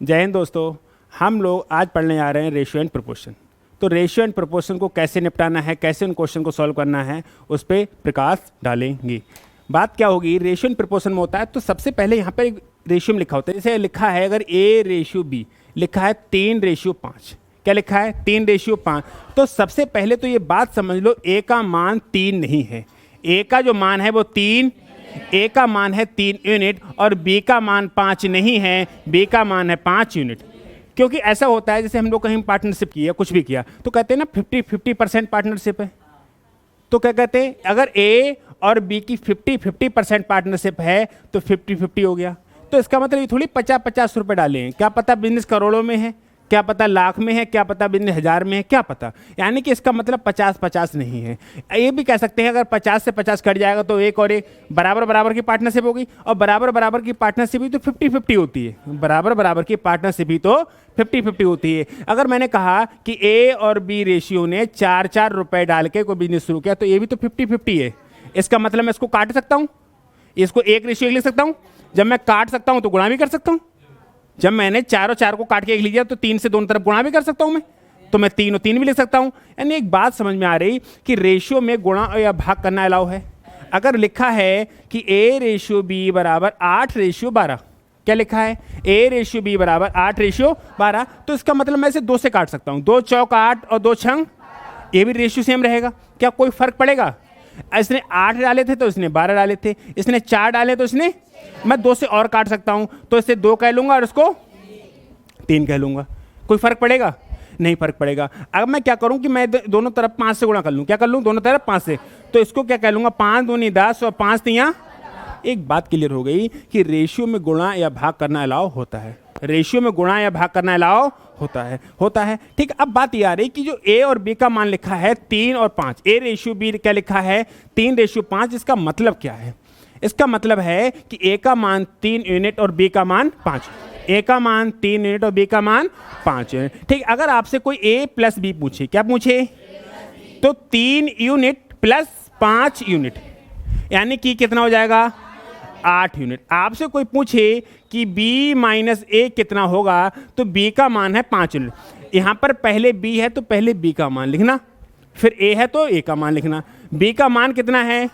जय हिंद दोस्तों। हम लोग आज पढ़ने जा रहे हैं रेशियो एंड प्रोपोर्शन। तो रेशियो एंड प्रोपोर्शन को कैसे निपटाना है, कैसे उन क्वेश्चन को सॉल्व करना है, उस पर प्रकाश डालेंगे। बात क्या होगी, रेशियो एंड प्रोपोर्शन में होता है तो सबसे पहले यहाँ पर एक रेशियो में लिखा होता है। जैसे लिखा है अगर A रेशियो B, लिखा है 3:5। क्या लिखा है? 3:5। तो सबसे पहले तो ये बात समझ लो, A का मान 3 नहीं है। A का जो मान है वो 3, A का मान है 3 यूनिट और B का मान 5 नहीं है, B का मान है 5 यूनिट। क्योंकि ऐसा होता है जैसे हम लोग कहीं पार्टनरशिप किया, कुछ भी किया तो कहते हैं ना 50-50% पार्टनरशिप है। तो क्या कहते हैं, अगर A और B की 50-50% पार्टनरशिप है तो 50-50 हो गया। तो इसका मतलब ये थोड़ी 50-50 रुपये डाले हैं, क्या पता बिजनेस करोड़ों में है, क्या पता लाख में है, क्या पता बिजनेस हज़ार में है, क्या पता। यानी कि इसका मतलब 50-50 नहीं है। ये भी कह सकते हैं अगर 50 से 50 कट जाएगा तो एक और एक बराबर बराबर की पार्टनरशिप होगी, और बराबर बराबर की पार्टनरशिप ही तो 50-50 होती है। बराबर बराबर की पार्टनरशिप ही तो 50-50 होती है। अगर मैंने कहा कि A और B रेशियो ने 4-4 रुपये डाल के कोई बिजनेस शुरू किया तो ये भी तो 50-50 है। इसका मतलब मैं इसको काट सकता हूँ, इसको एक रेशियो लिख सकता हूँ। जब मैं काट सकता हूँ तो गुणा भी कर सकता हूँ। जब मैंने 4 और 4 को काट के एक लिया तो 3 से दोनों तरफ गुणा भी कर सकता हूं मैं, तो मैं 3 और 3 भी लिख सकता हूं। यानी एक बात समझ में आ रही कि रेशियो में गुणा या भाग करना अलाउ है। अगर लिखा है कि A रेशियो B बराबर 8:12, क्या लिखा है? A रेशियो B बराबर 8:12, तो इसका मतलब मैं इसे 2 से काट सकता हूं। 2 चौक 8 और 2 छंग, ये भी रेशियो सेम रहेगा। क्या कोई फर्क पड़ेगा? इसने 8 डाले थे तो इसने 12 डाले थे, इसने 4 डाले तो इसने, मैं 2 से और काट सकता हूं तो इससे 2 कह लूंगा और इसको 3 कह लूंगा। कोई फर्क पड़ेगा? नहीं फर्क पड़ेगा। अब मैं क्या करूं कि मैं दोनों तरफ 5 से गुणा कर लूं। क्या कर लूं? दोनों तरफ 5 से, तो इसको क्या कह लूंगा, 5 दूनी 10 और 5 तियां। एक बात क्लियर हो गई कि रेशियो में गुणा या भाग करना अलाउ होता है। रेशियो में गुणा या भाग करना अलाउ होता है। ठीक। अब बात ये आ रही कि जो A और B का मान लिखा है 3 और 5, A रेशियो B क्या लिखा है 3:5, इसका मतलब क्या है? इसका मतलब है कि A का मान 3 यूनिट और B का मान 5। A का मान 3 यूनिट और B का मान 5 यूनिट। ठीक। अगर आपसे कोई A प्लस B पूछे, क्या पूछे? तो 3 यूनिट प्लस 5 यूनिट, यानी कि कितना हो जाएगा? 8 यूनिट। आपसे कोई पूछे कि B माइनस A कितना होगा, तो B का मान है 5 यूनिट। यहाँ पर पहले B है तो पहले B का मान लिखना, फिर A है तो A का मान लिखना। B का मान कितना है?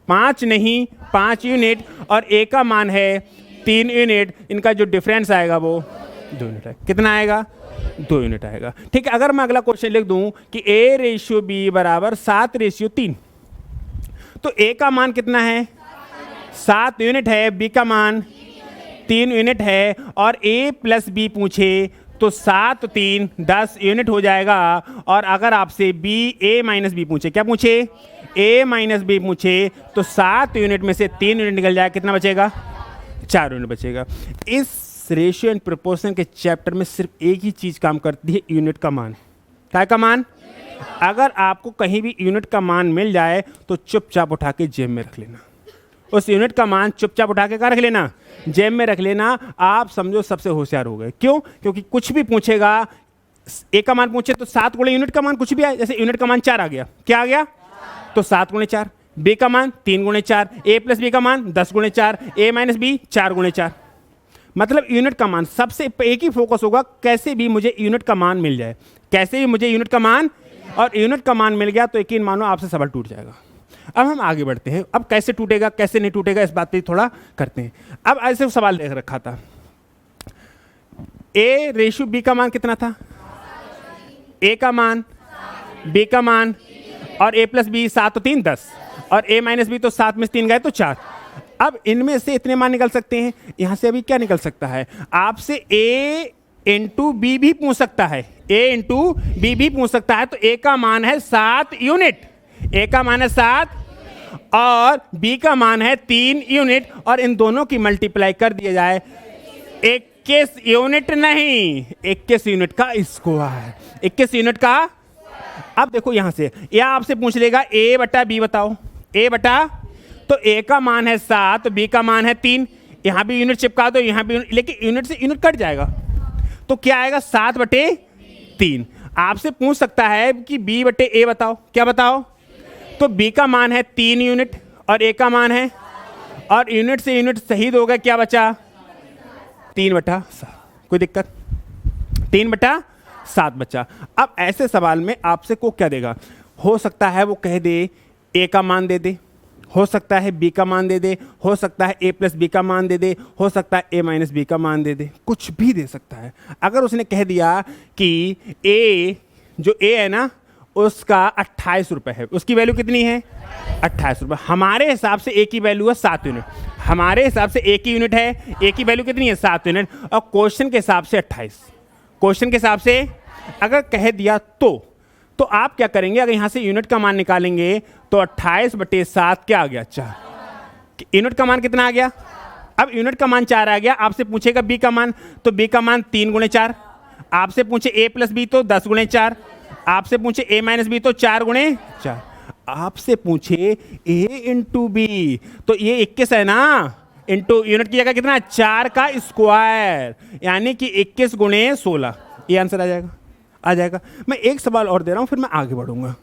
5 नहीं, 5 यूनिट, और A का मान है 3 यूनिट। इनका जो डिफरेंस आएगा वो 2 यूनिट है। कितना आएगा? 2 यूनिट आएगा। ठीक है। अगर मैं अगला क्वेश्चन लिख दूं कि A रेशियो B बराबर 7:3, तो A का मान कितना है? 7 यूनिट है, B का मान 3 यूनिट है, और A प्लस B पूछे तो 7 3 10 यूनिट हो जाएगा। और अगर आपसे A माइनस B पूछे, क्या पूछे? A माइनस B पूछे तो 7 यूनिट में से 3 यूनिट निकल जाएगा, कितना बचेगा? 4 यूनिट बचेगा। इस रेशियो एंड प्रोपोर्शन के चैप्टर में सिर्फ एक ही चीज़ काम करती है, यूनिट का मान। क्या का मान? अगर आपको कहीं भी यूनिट का मान मिल जाए तो चुपचाप उठा के जेब में रख लेना। उस यूनिट का मान चुपचाप उठा के रख लेना, जेब में रख लेना। आप समझो सबसे होशियार हो गए। क्यों? क्योंकि कुछ भी पूछेगा, A का मान पूछे तो 7 गुणे यूनिट का मान कुछ भी आए। जैसे यूनिट का मान 4 आ गया, क्या आ गया? तो 7 गुणे 4। B का मान 3 गुणे 4, A प्लस B का मान 10 गुणे 4, A माइनस B 4 गुणे 4। मतलब यूनिट का मान सबसे एक ही फोकस होगा, कैसे भी मुझे यूनिट का मान मिल जाए, कैसे भी मुझे यूनिट का मान। और यूनिट का मान मिल गया तो यकीन मानो आपसे सवाल टूट जाएगा। अब हम आगे बढ़ते हैं। अब कैसे टूटेगा कैसे नहीं टूटेगा इस बात पे थोड़ा करते हैं। अब ऐसे सवाल देख रखा था, A रेशियो B का मान कितना था? A का मान, B का मान, और A प्लस B 7 और 3 10, और A माइनस B तो 7 में से 3 गए तो 4। अब इनमें से इतने मान निकल सकते हैं। यहाँ से अभी क्या निकल सकता है? आपसे A इंटू B भी पूछ सकता है, A इंटू B भी पूछ सकता है। तो A का मान है 7 यूनिट, A का मान है 7 और B का मान है 3 यूनिट, और इन दोनों की मल्टीप्लाई कर दिया जाए 21 यूनिट नहीं, 21 यूनिट का स्क्वायर, 21 यूनिट का। अब देखो यहां से या आपसे पूछ लेगा A बटा B बताओ, A बटा, तो A का मान है 7, B का मान है 3, यहां भी यूनिट चिपका दो, यहां भी लेकिन यूनिट से यूनिट कट जाएगा तो क्या आएगा? 7/3। आपसे पूछ सकता है कि B बटे A बताओ, क्या बताओ? तो B का मान है 3 यूनिट और A का मान है, और यूनिट से यूनिट शहीद हो गया, क्या बचा? 3/7। कोई दिक्कत? 3/7 बचा। अब ऐसे सवाल में आपसे को क्या देगा? हो सकता है वो कह दे ए का मान दे दे, हो सकता है बी का मान दे दे, हो सकता है ए प्लस बी का मान दे दे, हो सकता है ए माइनस बी का मान दे दे, कुछ भी दे सकता है। अगर उसने कह दिया कि ए, जो ए है ना उसका 28 रुपये है, उसकी वैल्यू कितनी है? 28 रुपये। हमारे हिसाब से ए की वैल्यू है 7 यूनिट, हमारे हिसाब से ए की यूनिट है, ए की वैल्यू कितनी है? 7 यूनिट, और क्वेश्चन के हिसाब से 28, क्वेश्चन के हिसाब से अगर कह दिया तो आप क्या करेंगे? अगर यहाँ से यूनिट का मान निकालेंगे तो 28/7 क्या आ गया? 4। यूनिट का मान कितना आ गया? अब यूनिट का मान 4 आ गया। आपसे पूछेगा बी का मान, तो बी का मान 3 × 4। आपसे पूछे ए प्लस बी तो 10 × 4। आपसे पूछे ए माइनस बी तो 4 × 4। आपसे पूछे ए इंटू बी तो ये 21 है ना, इंटू यूनिट की जगह कितना? 4 का स्क्वायर, यानी कि 21 × 16। ये आंसर आ जाएगा। मैं एक सवाल और दे रहा हूं, फिर मैं आगे बढ़ूंगा।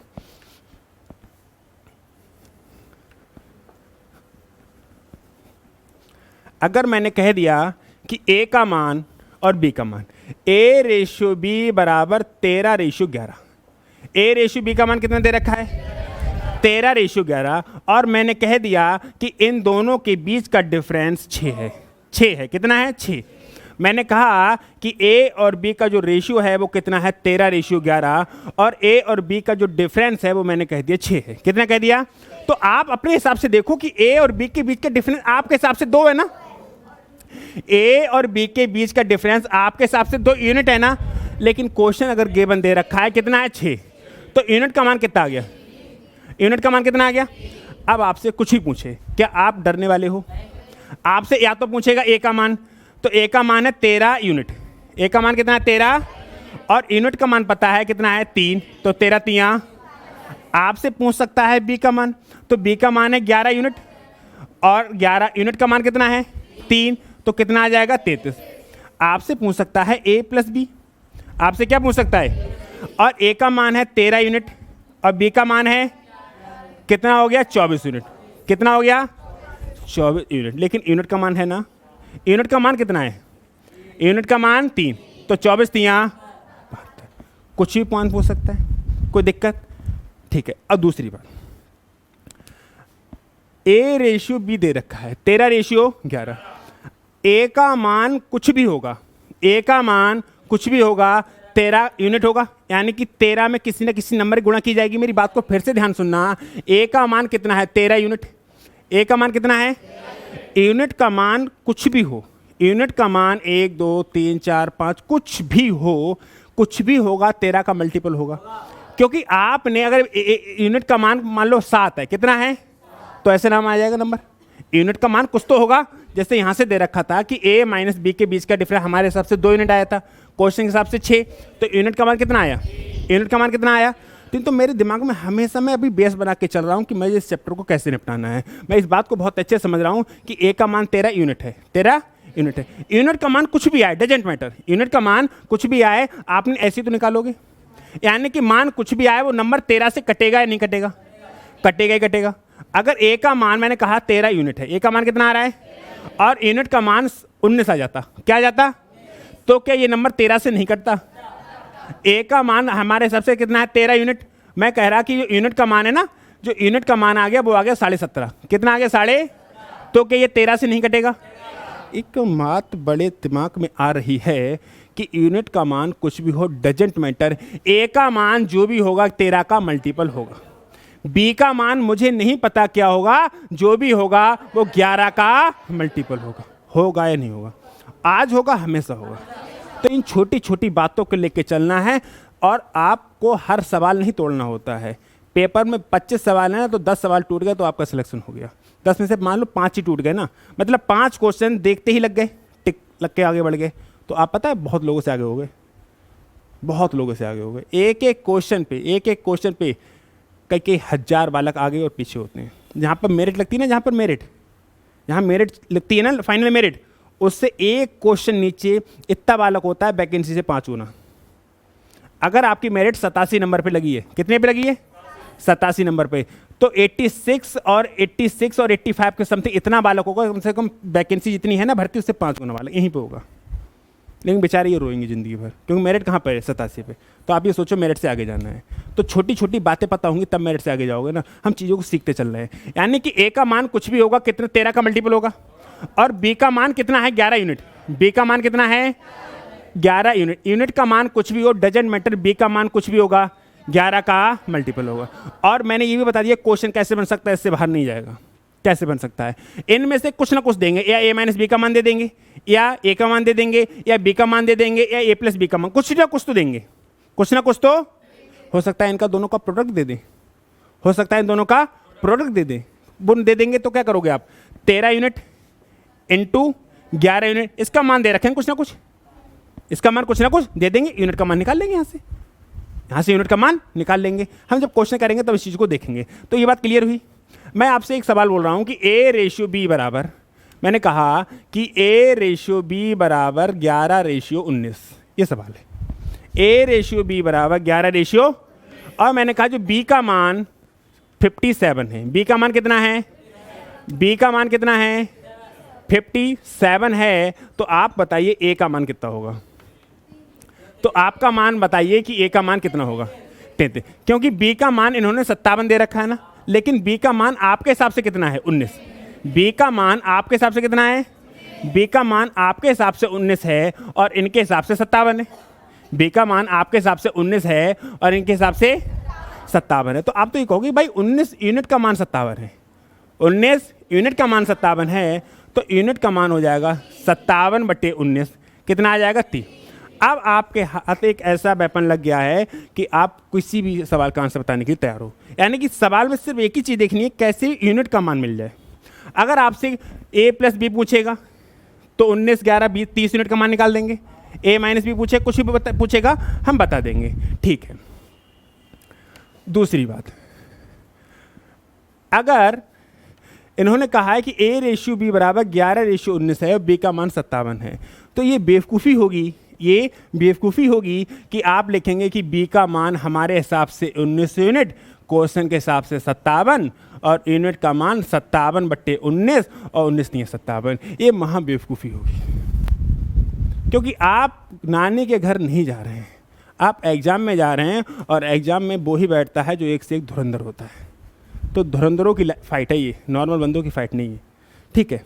अगर मैंने कह दिया कि ए का मान और बी का मान, A/B बराबर 13/11, A/B का मान कितना दे रखा है? 13/11, और मैंने कह दिया कि इन दोनों के बीच का डिफरेंस 6 है। 6 है, कितना है? 6। मैंने कहा कि ए और बी का जो रेशियो है वो कितना है? 13/11, और ए और बी का जो डिफरेंस है वो मैंने कह दिया 6 है। कितना कह दिया? तो आप अपने हिसाब से देखो कि ए और बी के बीच का डिफरेंस आपके हिसाब से 2 है ना, ए और बी के बीच का डिफरेंस आपके हिसाब से 2 यूनिट है ना, लेकिन क्वेश्चन अगर गिवन दे रखा है कितना है? 6, तो यूनिट का मान कितना आ गया? यूनिट का मान कितना आ गया? अब आपसे कुछ ही पूछे, क्या आप डरने वाले हो? आपसे या तो पूछेगा ए का मान, तो ए का मान है 13 यूनिट, ए का मान कितना है? 13, और यूनिट का मान पता है कितना है? 3, तो 13 3। आपसे पूछ सकता है बी का मान, तो बी का मान है 11 यूनिट, और 11 यूनिट का मान कितना है? 3, तो कितना आ जाएगा? 33। आपसे पूछ सकता है ए प्लस बी, आपसे क्या पूछ सकता है? और ए का मान है 13 यूनिट, और बी का मान है कितना हो गया? 24 यूनिट। कितना हो गया? 24 यूनिट। लेकिन यूनिट का मान है ना, यूनिट का मान कितना है? यूनिट का मान 3, तो 24 3। कुछ भी पॉइंट पूछ सकता है, कोई दिक्कत? ठीक है। अब दूसरी बात, A/B दे रखा है 13/11, ए का मान कुछ भी होगा, ए का मान कुछ भी होगा, 13 यूनिट होगा, यानी कि 13 में किसी न किसी नंबर गुणा की जाएगी। मेरी बात को फिर से ध्यान सुनना, ए का मान कितना है? 13 यूनिट। ए का मान कितना है? यूनिट का मान कुछ भी हो, यूनिट का मान 1 2 3 4 5 कुछ भी हो, कुछ भी होगा 13 का मल्टीपल होगा, क्योंकि आपने अगर यूनिट का मान मान लो 7 है, कितना है? तो ऐसे नाम आ जाएगा नंबर। यूनिट का मान कुछ तो होगा, जैसे यहाँ से दे रखा था कि a माइनस बी के बीच का डिफरेंस हमारे हिसाब से 2 यूनिट आया था, क्वेश्चन के हिसाब से 6, तो यूनिट का मान कितना आया? यूनिट का मान कितना आया? तो मेरे दिमाग में हमेशा मैं अभी बेस बना के चल रहा हूँ कि मैं इस चैप्टर को कैसे निपटाना है। मैं इस बात को बहुत अच्छे समझ रहा हूँ कि a का मान 13 यूनिट है, 13 यूनिट है। यूनिट का मान कुछ भी आए, डजेंट मैटर, यूनिट का मान कुछ भी आए, आपने ऐसे तो निकालोगे, यानी कि मान कुछ भी आए वो नंबर 13 से कटेगा या नहीं कटेगा? कटेगा ही कटेगा। अगर ए का मान मैंने कहा 13 यूनिट है, ए का मान कितना आ रहा है, और यूनिट का मान 19 आ जाता, क्या आ जाता? तो क्या ये नंबर 13 से नहीं कटता? ए का मान हमारे हिसाब से कितना है? 13 यूनिट। मैं कह रहा कि जो यूनिट का मान है ना, जो यूनिट का मान आ गया वो आ गया 17.5। कितना आ गया? 17। तो क्या ये 13 से नहीं कटेगा? एक बात बड़े दिमाग में आ रही है कि यूनिट का मान कुछ भी हो, डजेंट मैटर, ए का मान जो भी होगा 13 का मल्टीपल होगा, बी का मान मुझे नहीं पता क्या होगा, जो भी होगा वो 11 का मल्टीपल होगा। होगा या नहीं होगा? आज होगा, हमेशा होगा। तो इन छोटी छोटी बातों को लेके चलना है, और आपको हर सवाल नहीं तोड़ना होता है। पेपर में 25 सवाल है ना, तो 10 सवाल टूट गए तो आपका सिलेक्शन हो गया। 10 में से मान लो 5 ही टूट गए ना, मतलब 5 क्वेश्चन देखते ही लग गए, टिक लग के आगे बढ़ गए, तो आप पता है बहुत लोगों से आगे हो गए, बहुत लोगों से आगे हो गए। एक एक क्वेश्चन पे कई हज़ार बालक आगे और पीछे होते हैं। जहाँ पर मेरिट लगती है ना, जहाँ मेरिट लगती है ना, फाइनल मेरिट, उससे एक क्वेश्चन नीचे इतना बालक होता है वैकेंसी से 5 गुना। अगर आपकी मेरिट 87 नंबर पे लगी है, कितने पे लगी है? 87 नंबर पे, तो 86 और 85 के समथिंग इतना बालक होगा, कम से कम वैकेंसी जितनी है ना भर्ती, उससे 5 गुना बालक यहीं पे होगा। लेकिन बेचारे ये रोएंगे ज़िंदगी भर, क्योंकि मेरिट कहाँ पर है 87 पे। तो आप ये सोचो मेरिट से आगे जाना है, तो छोटी छोटी बातें पता होंगी तब मेरिट से आगे जाओगे ना। हम चीज़ों को सीखते चल रहे हैं, यानी कि ए का मान कुछ भी होगा कितना 13 का मल्टीपल होगा, और बी का मान कितना है 11 यूनिट। बी का मान कितना है 11 यूनिट। यूनिट का मान कुछ भी हो डजेंट मैटर, बी का मान कुछ भी होगा 11 का मल्टीपल होगा। और मैंने ये भी बता दिया क्वेश्चन कैसे बन सकता है, इससे बाहर नहीं जाएगा। कैसे बन सकता है, इनमें से कुछ ना कुछ देंगे, या ए माइनस बी का मान दे देंगे, या ए का मान दे देंगे, या बी का मान दे देंगे, या ए प्लस बी का मान, कुछ ना कुछ तो देंगे, कुछ ना कुछ तो। हो सकता है इनका दोनों का प्रोडक्ट दे दें, हो सकता है इन दोनों का प्रोडक्ट दे दें। बुन दे देंगे तो क्या करोगे आप, 13 यूनिट इंटू 11 यूनिट, इसका मान दे रखेंगे कुछ ना कुछ, इसका मान कुछ ना कुछ दे देंगे, यूनिट का मान निकाल लेंगे यहाँ से यूनिट का मान निकाल लेंगे। हम जब क्वेश्चन करेंगे तब इस चीज़ को देखेंगे। तो ये बात क्लियर हुई। मैं आपसे एक सवाल बोल रहा हूँ कि ए रेशियो बी बराबर, मैंने कहा कि ए रेशियो बी बराबर 11 रेशियो 19, ये सवाल है। ए रेशियो बी बराबर 11 रेशियो, और मैंने कहा जो बी का मान 57 है, बी का मान कितना है, बी का मान कितना है 57 है, तो आप बताइए ए का मान कितना होगा। तो आपका मान बताइए कि ए का मान कितना होगा 33, क्योंकि बी का मान इन्होंने 57 दे रखा है ना, लेकिन बी का मान आपके हिसाब से कितना है 19। बी का मान आपके हिसाब से कितना है, बी का मान आपके हिसाब से 19 है और इनके हिसाब से 57 है। बी का मान आपके हिसाब से 19 है और इनके हिसाब से 57 है। तो आप तो ये कहोगे भाई 19 यूनिट का मान 57 है, 19 यूनिट का मान 57 है, तो यूनिट का मान हो जाएगा 57/19, कितना आ जाएगा 30। अब आपके हाथ एक ऐसा वेपन लग गया है कि आप किसी भी सवाल का आंसर बताने के लिए तैयार हो, यानी कि सवाल में सिर्फ एक ही चीज़ देखनी है, कैसे यूनिट का मान मिल जाए। अगर आपसे ए प्लस बी पूछेगा तो 19, 11, 20, 30 यूनिट का मान निकाल देंगे। ए माइनस बी पूछे, कुछ भी पूछेगा हम बता देंगे, ठीक है। दूसरी बात, अगर इन्होंने कहा है कि ए रेशियो बी बराबर 11 रेशियो 19 है और बी का मान 57 है, तो ये बेवकूफ़ी होगी, ये बेवकूफ़ी होगी कि आप लिखेंगे कि बी का मान हमारे हिसाब से 19 यूनिट, क्वेश्चन के हिसाब से 57, और यूनिट का मान 57/19, और 19 नहीं है 57। ये महा बेवकूफ़ी होगी, क्योंकि आप नानी के घर नहीं जा रहे हैं, आप एग्ज़ाम में जा रहे हैं, और एग्ज़ाम में वो ही बैठता है जो एक से एक धुरंधर होता है। तो धुरंधरों की फाइट है ये, नॉर्मल बंदों की फाइट नहीं है, ठीक है।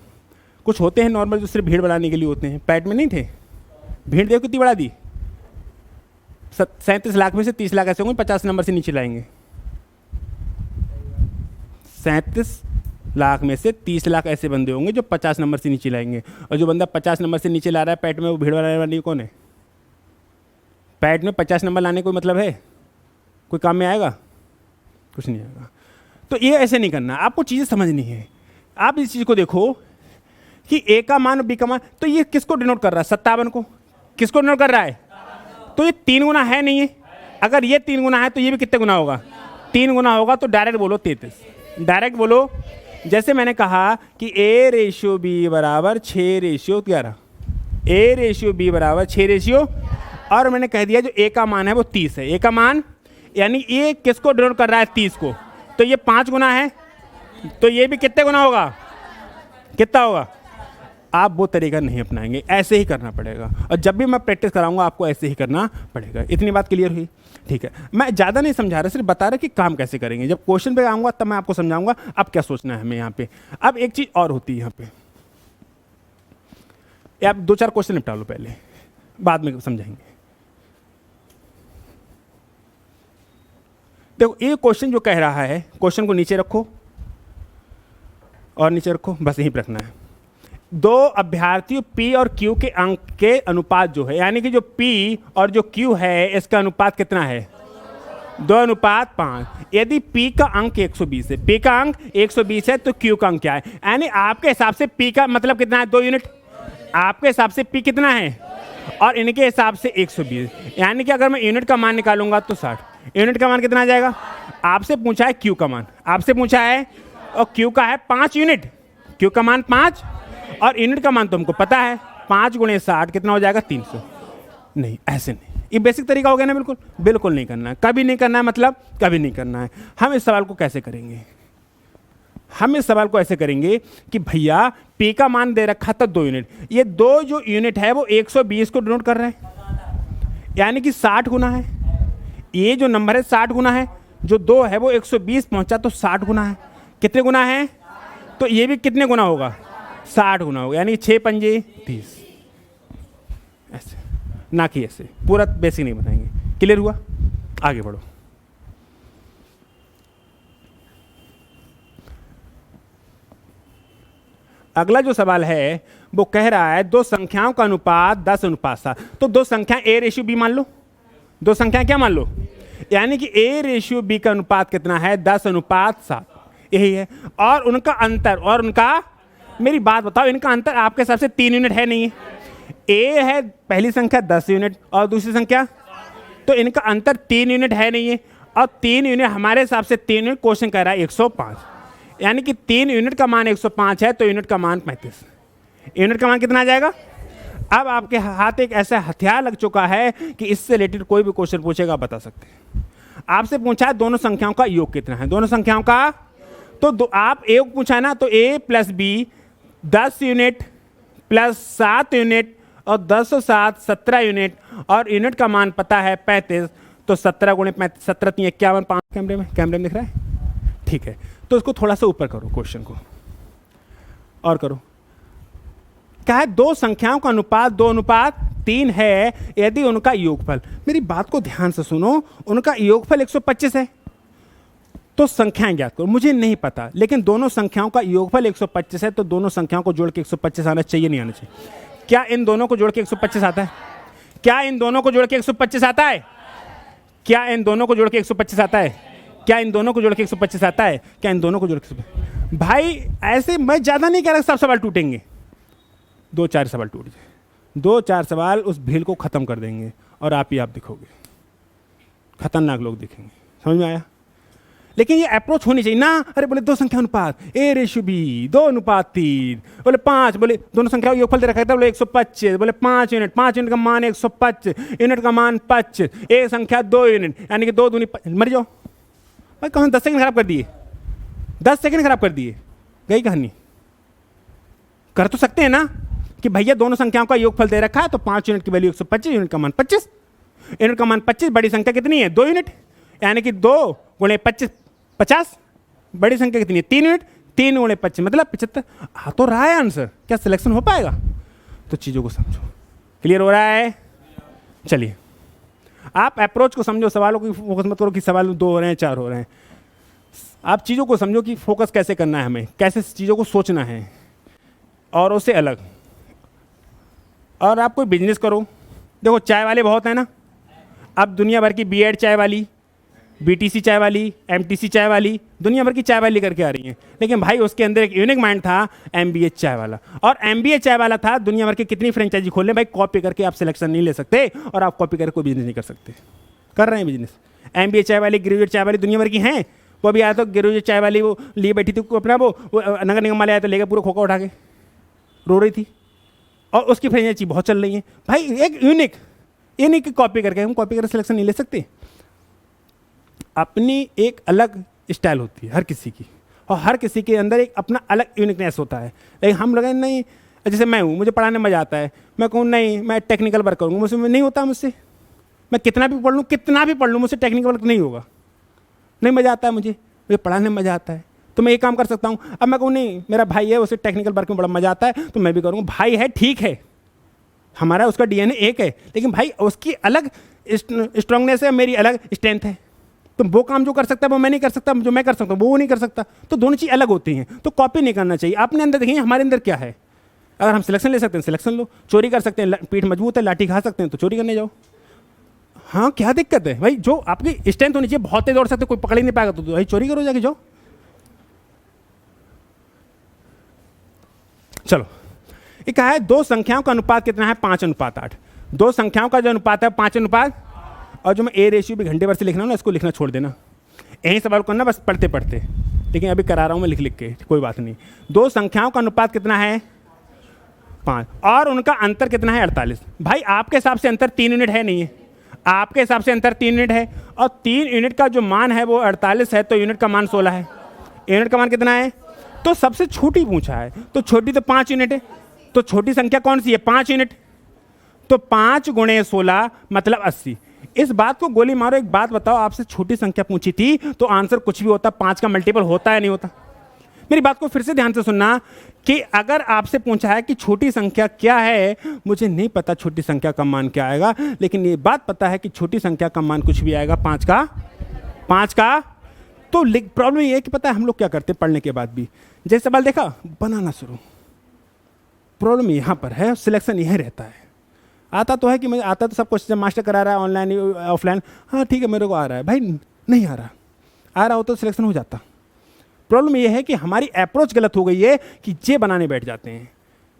कुछ होते हैं नॉर्मल जो सिर्फ भीड़ बढ़ाने के लिए होते हैं, पैट में नहीं थे, भीड़ देखो कितनी बढ़ा दी, 37 लाख में से 30 लाख ऐसे होंगे 50 नंबर से नीचे लाएंगे, 37 लाख में से 30 लाख ऐसे बंदे होंगे जो 50 नंबर से नीचे लाएंगे, और जो बंदा 50 नंबर से नीचे ला रहा है पैट में, वो भीड़ बनाने वाली कौन है। पैट में 50 नंबर लाने कोई मतलब है, कोई काम में आएगा, कुछ नहीं आएगा। तो ये ऐसे नहीं करना, आपको चीज़ें समझनी है। आप इस चीज़ को देखो कि ए का मान और बी का मान, तो ये किसको डिनोट कर रहा है, 57 को, किसको डिनोट कर रहा है, तो ये 3 गुना है नहीं है। अगर ये 3 गुना है तो ये भी कितने गुना होगा, 3 गुना होगा। तो डायरेक्ट बोलो 33, डायरेक्ट बोलो। जैसे मैंने कहा कि ए रेशियो बी बराबर 6 रेशियो 11, ए रेशियो बी बराबर 6 रेशियो, और मैंने कह दिया जो ए का मान है वो 30 है। ए का मान यानी ये किसको डिनोट कर रहा है 30 को, तो ये 5 गुना है, तो ये भी कितने गुना होगा, कितना होगा। आप वो तरीका नहीं अपनाएंगे, ऐसे ही करना पड़ेगा, और जब भी मैं प्रैक्टिस कराऊंगा आपको ऐसे ही करना पड़ेगा। इतनी बात क्लियर हुई, ठीक है। मैं ज़्यादा नहीं समझा रहा, सिर्फ बता रहा कि काम कैसे करेंगे। जब क्वेश्चन पे आऊँगा तब मैं आपको समझाऊंगा अब क्या सोचना है हमें यहाँ पे। अब एक चीज़ और होती है यहाँ पे, आप 2-4 क्वेश्चन निपटा लो पहले, बाद में समझाएंगे। देखो ये क्वेश्चन जो कह रहा है, क्वेश्चन को नीचे रखो और नीचे रखो, बस यहीं पर रखना है। 2 अभ्यर्थियों P और Q के अंक के अनुपात जो है, यानी कि जो P और जो Q है इसका अनुपात कितना है, 2:5। यदि P का अंक 120 है, P का अंक 120 है, तो Q का अंक क्या है, यानी आपके हिसाब से P का मतलब कितना है 2 यूनिट, आपके हिसाब से P कितना है, और इनके हिसाब से 120, यानी कि अगर मैं यूनिट का मान निकालूंगा तो 60। यूनिट का मान कितना आ जाएगा, आपसे पूछा है Q का मान, आपसे पूछा है, और Q का है 5 यूनिट, Q का मान 5, और यूनिट का मान तो हमको पता है 5 × 60 कितना हो जाएगा 300। नहीं, ऐसे नहीं, ये बेसिक तरीका हो गया ना, बिल्कुल बिल्कुल नहीं करना है, कभी नहीं करना है, मतलब कभी नहीं करना है। हम इस सवाल को कैसे करेंगे, हम इस सवाल को ऐसे करेंगे कि भैया P का मान दे रखा था 2 यूनिट, ये 2 जो यूनिट है वो 120 को डिनोट कर रहे हैं, यानी कि 60 गुना है। ये जो नंबर है 60 गुना है, जो 2 है वो 120 पहुंचा तो 60 गुना है। कितने गुना है? तो ये भी कितने गुना होगा? 60 गुना होगा, यानी 6 पंजे 30। ऐसे ना कि ऐसे, पूरा बेसिक नहीं बताएंगे। क्लियर हुआ? आगे बढ़ो। अगला जो सवाल है वो कह रहा है 2 संख्याओं का अनुपात 10:7। तो 2 संख्या A/B मान लो, 2 संख्या क्या मान लो, यानी कि A/B का अनुपात कितना है? 10:7, यही है। और उनका अंतर, और उनका, मेरी बात बताओ, इनका अंतर आपके हिसाब से 3 यूनिट है नहीं है? A है पहली संख्या 10 यूनिट और दूसरी संख्या, तो इनका अंतर 3 यूनिट है नहीं है। और 3 यूनिट हमारे हिसाब से 3 यूनिट क्वेश्चन कह रहा है 105, यानी कि 3 यूनिट का मान 105 है तो यूनिट का मान 35। यूनिट का मान कितना आ जाएगा? अब आपके हाथ एक ऐसा हथियार लग चुका है कि इससे रिलेटेड कोई भी क्वेश्चन पूछेगा बता सकते हैं। आपसे पूछा है दोनों संख्याओं का योग कितना है, दोनों संख्याओं का, तो आप योग पूछा है ना, तो A + B 10 unit plus 7 unit और 10 और 7 17 यूनिट, और यूनिट का मान पता है 35, तो 17 × 35 17 3 51। 5 कैमरे में दिख रहा है? ठीक है, तो इसको थोड़ा सा ऊपर करो, क्वेश्चन को और करो। क्या है? 2 संख्याओं का अनुपात 2:3 है यदि उनका योगफल, मेरी बात को ध्यान से सुनो, उनका योगफल 125 है, तो संख्याएं ज्ञात करो। मुझे नहीं पता, लेकिन दोनों संख्याओं का योगफल 125 है, तो दोनों संख्याओं को जोड़ के 125 आना चाहिए, नहीं आना चाहिए? क्या इन दोनों को जोड़ के 125 आता है? क्या इन दोनों को जोड़ के 125 आता है? क्या इन दोनों को जोड़ के 125 आता है? क्या इन दोनों को जोड़ के 125 आता है? क्या इन दोनों को जोड़ के? भाई ऐसे मैं ज़्यादा नहीं कह रहा, सब सवाल टूटेंगे, 2-4 सवाल टूट जाए, 2-4 सवाल उस भीड़ को ख़त्म कर देंगे और आप दिखोगे, खतरनाक लोग दिखेंगे। समझ में आया? लेकिन ये अप्रोच होनी चाहिए ना। अरे बोले 2 संख्या अनुपात A/B 2:3, बोले 5, बोले दोनों संख्याओं योगफल दे रखा था, बोले 125, बोले 5 यूनिट, 5 यूनिट का मान 125, यूनिट का मान 25, एक संख्या 2 यूनिट, यानी कि 2 दूनी मर जाओ। भाई कौन 10 सेकंड खराब कर दिए, 10 सेकंड खराब कर दिए, गई कहानी। कर तो सकते हैं ना कि भैया दोनों संख्याओं का योगफल दे रखा है, तो 5 यूनिट की वैल्यू 125, यूनिट का मान 25, यूनिट का मान 25, बड़ी संख्या कितनी है? 2 यूनिट, यानी कि 2 × 25 50, बड़ी संख्या कितनी है? 3 यूनिट, 3 × 25 मतलब 75। आ तो रहा है आंसर, क्या सिलेक्शन हो पाएगा? तो चीज़ों को समझो। क्लियर हो रहा है? चलिए, आप अप्रोच को समझो, सवालों की फोकस मत करो कि सवाल 2 हो रहे हैं 4 हो रहे हैं। आप चीज़ों को समझो कि फोकस कैसे करना है, हमें कैसे चीज़ों को सोचना है और उससे अलग। और आप कोई बिजनेस करो, देखो चाय वाले बहुत है ना, अब दुनिया भर की B.Ed चाय वाली, BTC चाय वाली, MTC चाय वाली, दुनिया भर की चाय वाली करके आ रही हैं, लेकिन भाई उसके अंदर एक यूनिक माइंड था, MBA चाय वाला। और MBA चाय वाला था, दुनिया भर की कितनी फ्रेंचाइजी खोल लें भाई, कॉपी करके आप सिलेक्शन नहीं ले सकते और आप कॉपी करके कोई बिजनेस नहीं कर सकते। कर रहे हैं बिजनेस। MBA चाय वाली, ग्रेजुएट चाय वाली दुनिया भर की हैं। वो अभी आया तो ग्रेजुएट चाय वाली, वो लिए बैठी थी अपना, वो नगर निगम वाले आया तो लेकर पूरा खोखा उठा के रो रही थी, और उसकी फ्रेंचाइजी बहुत चल रही है। भाई एक यूनिक कॉपी करके हम कॉपी करके सिलेक्शन नहीं ले सकते। अपनी एक अलग स्टाइल होती है हर किसी की, और हर किसी के अंदर एक अपना अलग यूनिकनेस होता है। लेकिन हम लोग नहीं, जैसे मैं हूँ, मुझे पढ़ाने में मज़ा आता है, मैं कहूँ नहीं मैं टेक्निकल वर्क करूँगा, मुझसे नहीं होता, मुझसे मैं कितना भी पढ़ लूँ मुझसे टेक्निकल वर्क नहीं होगा, नहीं मज़ा आता है मुझे पढ़ाने में मज़ा आता है, तो मैं ये काम कर सकता हूँ। अब मैं कहूँ नहीं मेरा भाई है, उसे टेक्निकल वर्क में बड़ा मज़ा आता है, तो मैं भी करूँगा। भाई है ठीक है, हमारा उसका DNA एक है, लेकिन भाई उसकी अलग स्ट्रांगनेस है, मेरी अलग स्ट्रेंथ है। तो वो काम जो कर सकता है वो मैं नहीं कर सकता, जो मैं कर सकता हूँ वो नहीं कर सकता, तो दोनों चीज़ अलग होती हैं। तो कॉपी नहीं करना चाहिए। अपने अंदर देखिए हमारे अंदर क्या है। अगर हम सिलेक्शन ले सकते हैं सिलेक्शन लो, चोरी कर सकते हैं, पीठ मजबूत है लाठी खा सकते हैं तो चोरी करने जाओ। हाँ क्या दिक्कत है भाई, जो आपकी स्ट्रेंथ होनी चाहिए, बहुत तेज दौड़ सकते कोई पकड़ ही नहीं पाएगा तो भाई चोरी करो जाके जाओ। चलो ये कहा है 2 संख्याओं का अनुपात कितना है? 5:8। 2 संख्याओं का जो अनुपात है 5:8। और जो मैं A/B घंटे भर से लिख रहा हूँ ना, इसको लिखना छोड़ देना, यही सवाल करना बस पढ़ते पढ़ते, लेकिन अभी करा रहा हूँ मैं लिख के, कोई बात नहीं। 2 संख्याओं का अनुपात कितना है? 5, और उनका अंतर कितना है? 48। भाई आपके हिसाब से अंतर 3 यूनिट है नहीं है? आपके हिसाब से अंतर 3 यूनिट है, और 3 यूनिट का जो मान है वो 48 है, तो यूनिट का मान 16 है। यूनिट का मान कितना है? तो सबसे छोटी पूछा है, तो छोटी तो 5 यूनिट है, तो छोटी संख्या कौन सी है? 5 यूनिट। तो 5 गुणे 16 मतलब 80। इस बात को गोली मारो। एक बात बताओ, आपसे छोटी संख्या पूछी थी तो आंसर कुछ भी होता, 5 का मल्टीपल होता है नहीं होता? मेरी बात को फिर से ध्यान से सुनना कि अगर आपसे पूछा है कि छोटी संख्या क्या है, मुझे नहीं पता छोटी संख्या का मान क्या आएगा, लेकिन ये बात पता है कि छोटी संख्या का मान कुछ भी आएगा, 5 का। तो प्रॉब्लम ये है कि पता है हम लोग क्या करते हैं पढ़ने के बाद भी, जैसे सवाल देखा बनाना शुरू। प्रॉब्लम यहाँ पर है, सिलेक्शन यही रहता है। आता तो है कि मुझे आता तो सब कुछ, मास्टर करा रहा है ऑनलाइन ऑफलाइन, हाँ ठीक है मेरे को आ रहा है, भाई नहीं आ रहा हो तो सिलेक्शन हो जाता। प्रॉब्लम यह है कि हमारी अप्रोच गलत हो गई है कि जे बनाने बैठ जाते हैं।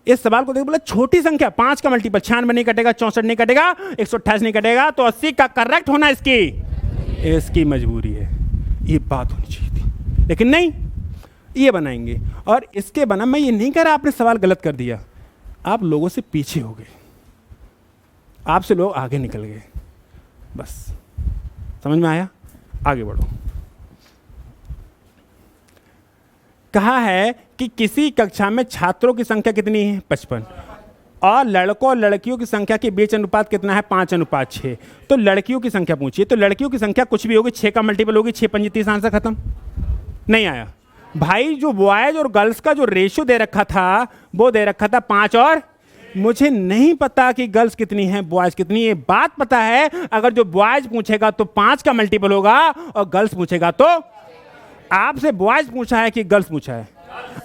इस सवाल को देख बोला छोटी संख्या 5 का मल्टीपल 96 नहीं कटेगा, 64 नहीं कटेगा, 128 नहीं कटेगा, तो 80 का करेक्ट होना इसकी मजबूरी है। ये बात होनी चाहिए थी, लेकिन नहीं, ये बनाएंगे। और इसके बना, मैं ये नहीं कह रहा आपने सवाल गलत कर दिया, आप लोगों से पीछे हो गए, आपसे लोग आगे निकल गए, बस समझ में आया? आगे बढ़ो। कहा है कि किसी कक्षा में छात्रों की संख्या कितनी है? 55, और लड़कों और लड़कियों की संख्या के बीच अनुपात कितना है? 5:6। तो लड़कियों की संख्या पूछिए, तो लड़कियों की संख्या कुछ भी होगी, 6 का मल्टीपल होगी, 6 5 30, आंसर खत्म। नहीं आया भाई। जो बॉयज और गर्ल्स का जो रेशियो दे रखा था वो दे रखा था 5 और, मुझे नहीं पता कि गर्ल्स कितनी है बॉयज कितनी है। बात पता है, अगर जो बॉयज पूछेगा तो 5 का मल्टीपल होगा, और गर्ल्स पूछेगा तो, आपसे बॉयज पूछा है कि गर्ल्स पूछा है?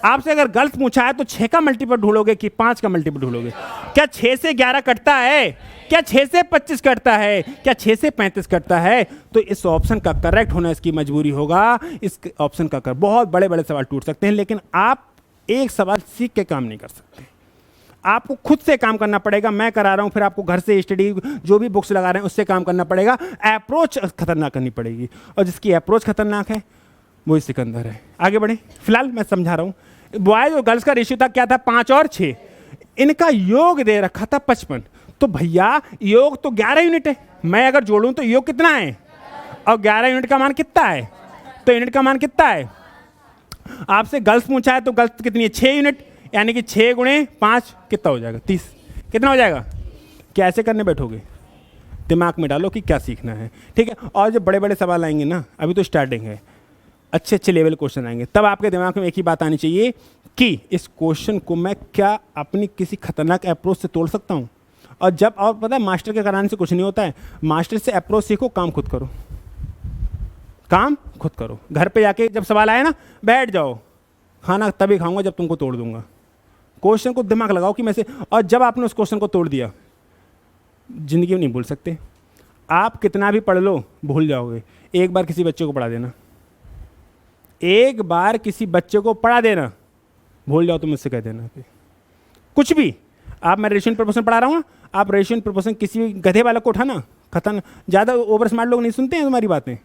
आपसे अगर गर्ल्स पूछा है तो 6 का मल्टीपल ढूंढोगे कि 5 का मल्टीपल ढूंढोगे? क्या 6 से 11 कटता है? क्या 6 से 25 कटता है? क्या 6 से 35 कटता है? तो इस ऑप्शन का करेक्ट होना इसकी मजबूरी होगा। इस ऑप्शन का बहुत बड़े बड़े सवाल टूट सकते हैं, लेकिन आप एक सवाल सीख के काम नहीं कर सकते, आपको खुद से काम करना पड़ेगा। मैं करा रहा हूं, फिर आपको घर से स्टडी जो भी बुक्स लगा रहे हैं उससे काम करना पड़ेगा। अप्रोच खतरनाक करनी पड़ेगी, और जिसकी अप्रोच खतरनाक है वही सिकंदर है। आगे बढ़े, फिलहाल मैं समझा रहा हूं। बॉयज और गर्ल्स का रेशियो था क्या था? 5 और 6। इनका योग दे रखा था 55। तो भैया योग तो 11 यूनिट है, मैं अगर जोड़ूं तो योग कितना है? और 11 यूनिट का मान कितना है? तो यूनिट का मान कितना है? आपसे गर्ल्स पूछा है तो गर्ल्स कितनी है? 6 यूनिट, यानी कि 6 गुणे 5 कितना हो जाएगा? 30। कितना हो जाएगा? कैसे करने बैठोगे? दिमाग में डालो कि क्या सीखना है, ठीक है? और जब बड़े बड़े सवाल आएंगे ना, अभी तो स्टार्टिंग है, अच्छे अच्छे लेवल क्वेश्चन आएंगे, तब आपके दिमाग में एक ही बात आनी चाहिए कि इस क्वेश्चन को मैं क्या अपनी किसी खतरनाक अप्रोच से तोड़ सकता हूँ। और जब, और पता है मास्टर के कराने से कुछ नहीं होता है, मास्टर से अप्रोच सीखो, काम खुद करो, काम खुद करो। घर पे जाके जब सवाल आए ना, बैठ जाओ, खाना तभी खाऊंगा जब तुमको तोड़ दूंगा। क्वेश्चन को दिमाग लगाओ कि मैं से, और जब आपने उस क्वेश्चन को तोड़ दिया, जिंदगी में नहीं भूल सकते। आप कितना भी पढ़ लो भूल जाओगे। एक बार किसी बच्चे को पढ़ा देना, एक बार किसी बच्चे को पढ़ा देना, भूल जाओ तो मुझसे कह देना कि कुछ भी। आप, मैं रेशियो प्रोपोर्शन पढ़ा रहा हूँ, आप रेशियो प्रोपोर्शन किसी भी गधे वाला को उठाना, खतरनाक। ज़्यादा ओवर स्मार्ट लोग नहीं सुनते हैं तुम्हारी बातें,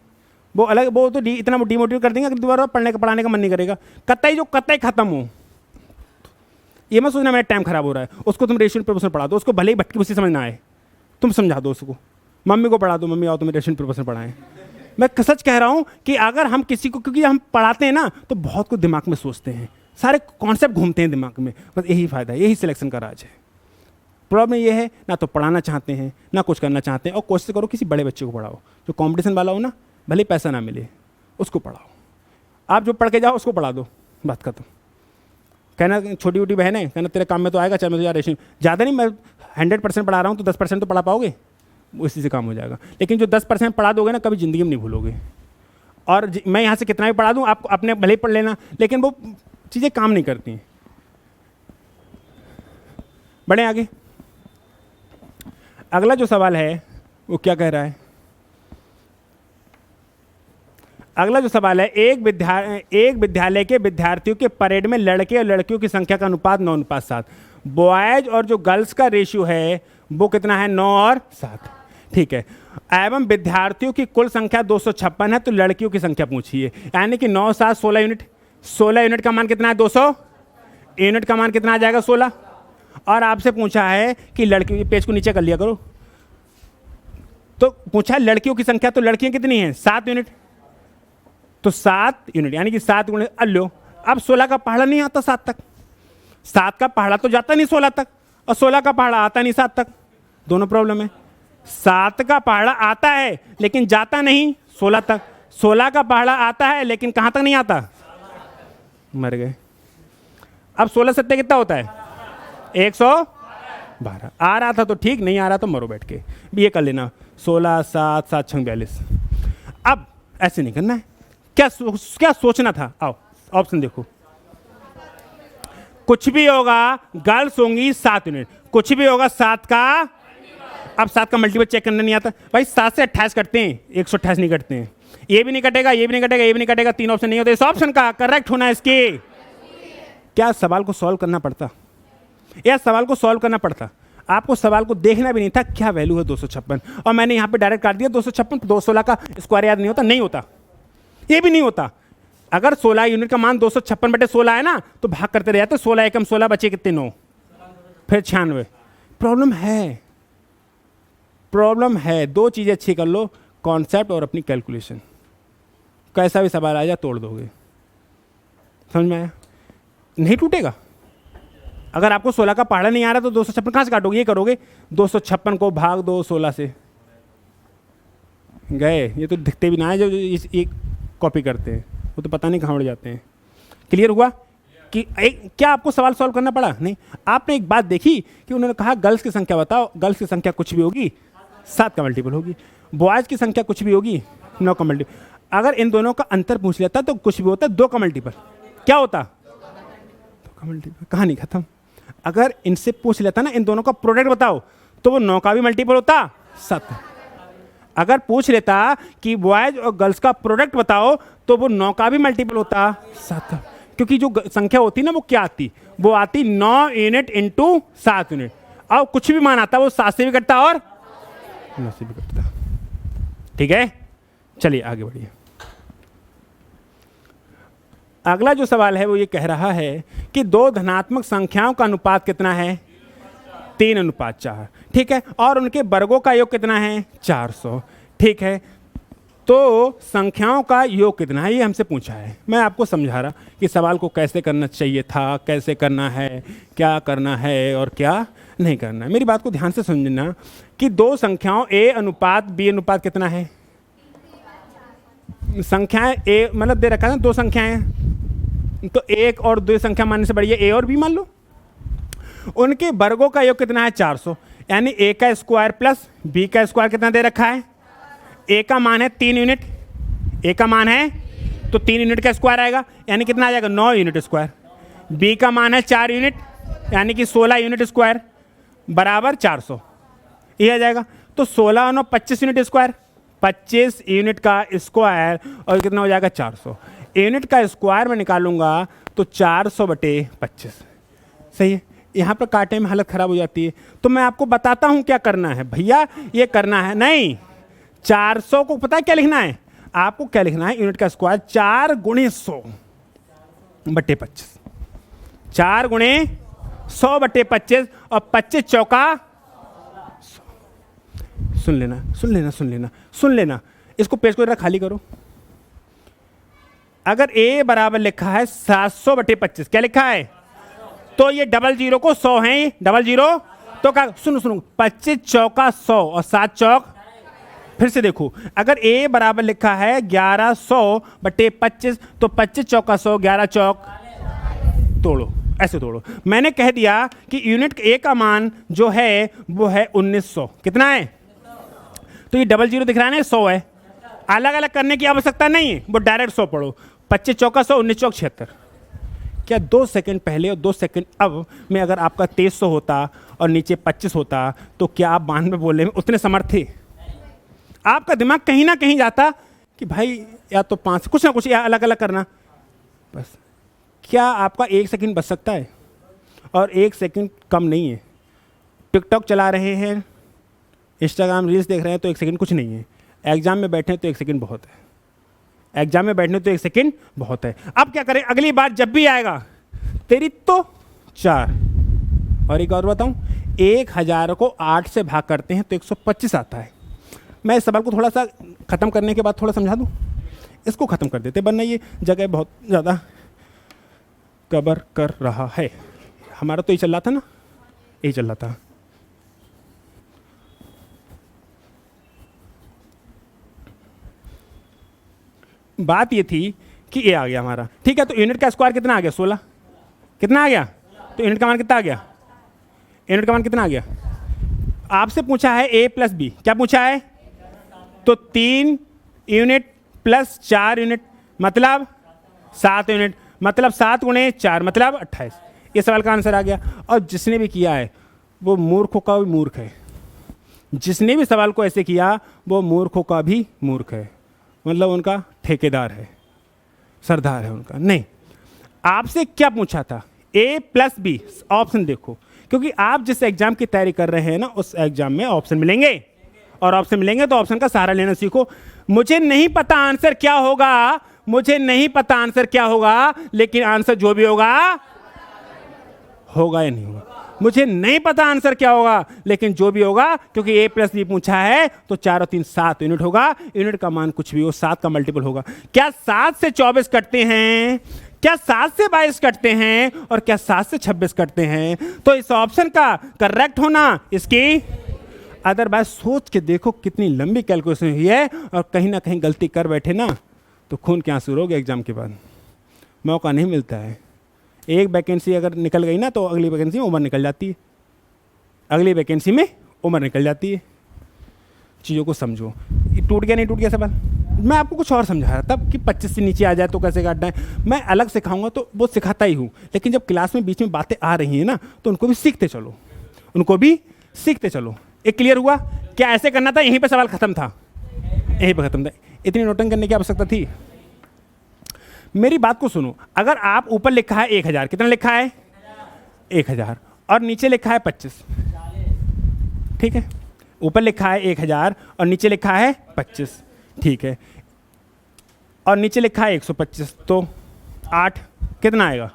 वो अलग, वो तो इतना डिमोटिवेट कर देंगे कि दोबारा पढ़ाने का मन नहीं करेगा। कतई जो कतई खत्म हो, ये मत सोचना मेरा टाइम खराब हो रहा है। उसको तुम रेशियो प्रोपोर्शन पढ़ा दो, उसको भले ही भटकी उसी समझ ना आए, तुम समझा दो उसको। मम्मी को पढ़ा दो, मम्मी आओ तुम्हें रेशियो प्रोपोर्शन पढ़ाएं। मैं सच कह रहा हूँ कि अगर हम किसी को, क्योंकि हम पढ़ाते हैं ना तो बहुत कुछ दिमाग में सोचते हैं, सारे कॉन्सेप्ट घूमते हैं दिमाग में, बस यही फ़ायदा है, यही सिलेक्शन का राज है। प्रॉब्लम ये है, ना तो पढ़ाना चाहते हैं ना कुछ करना चाहते हैं। और कोशिश करो किसी बड़े बच्चे को पढ़ाओ, जो कंपटीशन वाला हो ना, भले पैसा ना मिले उसको पढ़ाओ। आप जो पढ़ के जाओ उसको पढ़ा दो, बात खत्म। कहना छोटी छोटी बहन है, कहना तेरे काम में तो आएगा, चल मैं तो यार रेशियो ज़्यादा नहीं, मैं 100% पढ़ा रहा हूँ तो 10% तो पढ़ा पाओगे, उसी से काम हो जाएगा। लेकिन जो 10% पढ़ा दोगे ना, कभी ज़िंदगी में नहीं भूलोगे। और मैं यहाँ से कितना भी पढ़ा दूँ, आप अपने भले ही पढ़ लेना, लेकिन वो चीज़ें काम नहीं करती हैं। बढ़े आगे। अगला जो सवाल है वो क्या कह रहा है? अगला जो सवाल है, एक विद्यालय के विद्यार्थियों के परेड में लड़के और लड़कियों की संख्या का अनुपात 9:7। बॉयज और जो गर्ल्स का रेशियो है वो कितना है? 9 और 7, ठीक है। एवं विद्यार्थियों की कुल संख्या 256 है, तो लड़कियों की संख्या पूछिए। यानी कि 9 7 16 यूनिट। 16 यूनिट का मान कितना है? 200 यूनिट का मान कितना आ जाएगा? 16। और आपसे पूछा है कि लड़की, पेज को नीचे कर लिया करो, तो पूछा है लड़कियों की संख्या, तो लड़कियां कितनी हैं? 7 यूनिट। तो 7 यूनिट यानी कि 7 गुणे, लो अब 16 का पहाड़ा नहीं आता 7 तक, 7 का पहाड़ा तो जाता नहीं 16 तक, और 16 का पहाड़ा आता नहीं 7 तक। दोनों प्रॉब्लम है। 7 का पहाड़ा आता है लेकिन जाता नहीं 16 तक, 16 का पहाड़ा आता है लेकिन कहाँ तक नहीं आता, मर गए। अब 16 सत्ते कितना होता है, 112। आ रहा था तो ठीक, नहीं आ रहा तो मरो बैठ के। ये कर लेना, 16 7 7 6 42। अब ऐसे नहीं करना है, क्या सोचना था। आओ ऑप्शन देखो, कुछ भी होगा गर्ल्स होंगी 7 यूनिट, कुछ भी होगा 7 का। अब 7 का मल्टीपल चेक करना नहीं आता भाई, 7 से 28 करते हैं, 128 नहीं करते हैं। ये भी नहीं कटेगा, ये भी नहीं कटेगा, ये भी नहीं कटेगा, 3 ऑप्शन नहीं होते। इस ऑप्शन का करेक्ट होना है इसके। क्या सवाल को सॉल्व करना पड़ता, या सवाल को सॉल्व करना पड़ता, आपको सवाल को देखना भी नहीं था क्या वैल्यू है 256, और मैंने यहाँ पे डायरेक्ट काट दिया 256। 216 का स्क्वायर याद नहीं होता, नहीं होता, ये भी नहीं होता। अगर 16 यूनिट का मान 256/16 है ना, तो भाग करते रह जाते, 16 एकम 16 बचे कितने, 9, फिर 96। प्रॉब्लम है। दो चीज़ें अच्छी कर लो, कॉन्सेप्ट और अपनी कैलकुलेशन। कैसा भी सवाल आ जाए तोड़ दोगे, समझ में आया, नहीं टूटेगा। अगर आपको 16 का पहाड़ा नहीं आ रहा तो 256 कहाँ से काटोगे, ये करोगे, 256 को भाग दो 16 से, गए। ये तो दिखते भी ना है जो इस एक कॉपी करते हैं, वो तो पता नहीं कहाँ उड़ जाते हैं। क्लियर हुआ कि क्या आपको सवाल सॉल्व करना पड़ा, नहीं। आपने एक बात देखी कि उन्होंने कहा गर्ल्स की संख्या बताओ, गर्ल्स की संख्या कुछ भी होगी 7 का मल्टीपल होगी, बॉयज़ की संख्या कुछ भी होगी 9 का मल्टीपल। अगर इन दोनों का अंतर पूछ लेता तो कुछ भी होता 2 का मल्टीपल, क्या होता, 2 का मल्टीपल, कहानी खत्म। अगर इनसे पूछ लेता ना इन दोनों का प्रोडक्ट बताओ, तो वो 9 का भी मल्टीपल होता 7। अगर पूछ लेता कि बॉयज और गर्ल्स का प्रोडक्ट बताओ, तो वो 9 का भी मल्टीपल होता 7 का। क्योंकि जो संख्या होती ना वो क्या आती, वो आती 9 यूनिट इंटू 7 यूनिट। और कुछ भी मान आता वो 7 से भी कटता और 9 से भी कटता। ठीक है, चलिए आगे बढ़िए। अगला जो सवाल है वो ये कह रहा है कि 2 धनात्मक संख्याओं का अनुपात कितना है, 3:4। ठीक है, और उनके वर्गों का योग कितना है, 400। ठीक है, तो संख्याओं का योग कितना है ये हमसे पूछा है। मैं आपको समझा रहा कि सवाल को कैसे करना चाहिए था, कैसे करना है, क्या करना है और क्या नहीं करना है। मेरी बात को ध्यान से समझना कि 2 संख्याओं A अनुपात B अनुपात कितना है। संख्याएं A मतलब दे रखा है ना, 2 संख्याएं, तो 1 और 2 संख्या मानने से बढ़िया A और B मान लो। उनके वर्गों का योग कितना है, 400। यानी A का स्क्वायर प्लस B का स्क्वायर कितना दे रखा है। A का मान है 3 यूनिट, A का मान है तो 3 यूनिट का स्क्वायर आएगा, यानी कितना आ जाएगा, 9 यूनिट स्क्वायर। B का मान है 4 यूनिट, यानी कि 16 यूनिट स्क्वायर बराबर 400, ये आ जाएगा। तो 16 और 9 25 यूनिट स्क्वायर, 25 यूनिट का स्क्वायर, और कितना हो जाएगा 400। यूनिट का स्क्वायर में निकालूंगा तो 400/25। सही है, यहाँ पर काटे में हालत ख़राब हो जाती है। तो मैं आपको बताता हूँ क्या करना है भैया, ये करना है नहीं, 400 को पता है क्या लिखना है आपको, क्या लिखना है, यूनिट का स्क्वायर 4 गुणे 100/25, 4 गुणे 100/25, और 25 चौका 100। सुन लेना, इसको पेज को जरा खाली करो। अगर A बराबर लिखा है 700/25, क्या लिखा है, तो ये 00 को 100 है, 00 तो क्या, सुनो 25 चौका 100 और 7 चौक। फिर से देखो, अगर A बराबर लिखा है 1100/25, तो 25 चौका 100, 11 चौक, तोड़ो, ऐसे तोड़ो। मैंने कह दिया कि यूनिट A का मान जो है वो है 1900, कितना है, तो ये 00 दिख रहा है ना, 100 है, अलग अलग करने की आवश्यकता नहीं है, वो डायरेक्ट 100 पढ़ो। 25 चौका 100, 19 चौक 76। क्या 2 सेकंड पहले और 2 सेकंड अब में अगर आपका 2300 होता और नीचे 25 होता, तो क्या आप 92 बोलने में उतने समर्थ थे। आपका दिमाग कहीं ना कहीं जाता कि भाई या तो 5 कुछ ना कुछ या अलग अलग करना बस। क्या आपका 1 सेकंड बच सकता है, और 1 सेकंड कम नहीं है। टिकटॉक चला रहे हैं, इंस्टाग्राम रील्स देख रहे हैं, तो 1 सेकंड कुछ नहीं है। एग्जाम में बैठे तो 1 सेकंड बहुत है, एग्जाम में बैठने तो 1 सेकंड बहुत है। अब क्या करें, अगली बार जब भी आएगा तेरी तो 4। और एक और बताऊं, 1000 को 8 से भाग करते हैं तो 125 आता है। मैं इस सवाल को थोड़ा सा ख़त्म करने के बाद थोड़ा समझा दूं, इसको ख़त्म कर देते, वरना ये जगह बहुत ज़्यादा कवर कर रहा है। हमारा तो ये चल रहा था ना, यही चल रहा था। बात ये थी कि ये आ गया हमारा, ठीक है। तो यूनिट का स्क्वायर कितना आ गया? 16। कितना आ गया? तो यूनिट का मान कितना आ गया? यूनिट का मान कितना आ गया? आपसे पूछा है a प्लस बी, क्या पूछा है? तो 3 यूनिट प्लस 4 यूनिट मतलब 7 यूनिट, मतलब 7 गुणे 4 मतलब 28। ये सवाल का आंसर आ गया। और जिसने भी किया है वो मूर्खों का भी मूर्ख है। जिसने भी सवाल को ऐसे किया वो मूर्खों का भी मूर्ख है, मतलब उनका ठेकेदार है, सरदार है उनका। नहीं, आपसे क्या पूछा था? a plus B. ऑप्शन देखो, क्योंकि आप जिस एग्जाम की तैयारी कर रहे हैं ना, उस एग्जाम में ऑप्शन मिलेंगे, और ऑप्शन मिलेंगे तो ऑप्शन का सहारा लेना सीखो। मुझे नहीं पता आंसर क्या होगा, मुझे नहीं पता आंसर क्या होगा, लेकिन आंसर जो भी होगा होगा या नहीं होगा। मुझे नहीं पता आंसर क्या होगा, लेकिन जो भी होगा, क्योंकि a प्लस बी पूछा है तो 4 और 3 7 यूनिट होगा। यूनिट का मान कुछ भी हो, 7 का मल्टीपल होगा। क्या 7 से 24 कटते हैं? क्या 7 से 22 कटते हैं? और क्या 7 से 26 कटते हैं? तो इस ऑप्शन का करेक्ट होना इसकी। अदरवाइज सोच के देखो कितनी लंबी कैलकुलेशन हुई है, और कहीं ना कहीं गलती कर बैठे ना तो खून के आंसू रोगे। एग्जाम के बाद मौका नहीं मिलता है। एक वैकेंसी अगर निकल गई ना तो अगली वैकेंसी में उम्र निकल जाती है, अगली वैकेंसी में उम्र निकल जाती है। चीज़ों को समझो। टूट गया नहीं टूट गया सवाल, मैं आपको कुछ और समझा रहा था कि 25 से नीचे आ जाए तो कैसे काटना है। मैं अलग सिखाऊंगा तो वो सिखाता ही हूँ, लेकिन जब क्लास में बीच में बातें आ रही हैं ना तो उनको भी सीखते चलो, उनको भी सीखते चलो। एक क्लियर हुआ? क्या ऐसे करना था? यहीं पे सवाल खत्म था, यहीं पे खत्म था। इतनी नोटिंग करने की आवश्यकता थी? मेरी बात को सुनो। अगर आप ऊपर लिखा है 1000, कितना लिखा है? 1000, और नीचे लिखा है 25, ठीक है। ऊपर लिखा है 1000 और नीचे लिखा है 25, ठीक है। और नीचे लिखा है 125, तो 8 कितना आएगा?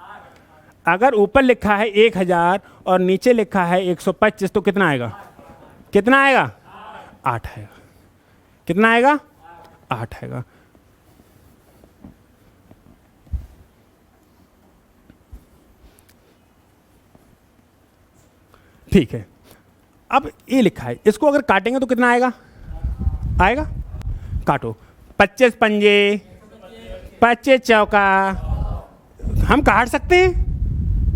अगर ऊपर लिखा है 1000 और नीचे लिखा है 125 तो कितना आएगा? कितना आएगा? 8 आएगा। कितना आएगा? 8 आएगा। ठीक है। अब ये लिखा है, इसको अगर काटेंगे तो कितना आएगा? आएगा, काटो। 25 पंजे, 25 चौका। हम काट सकते हैं,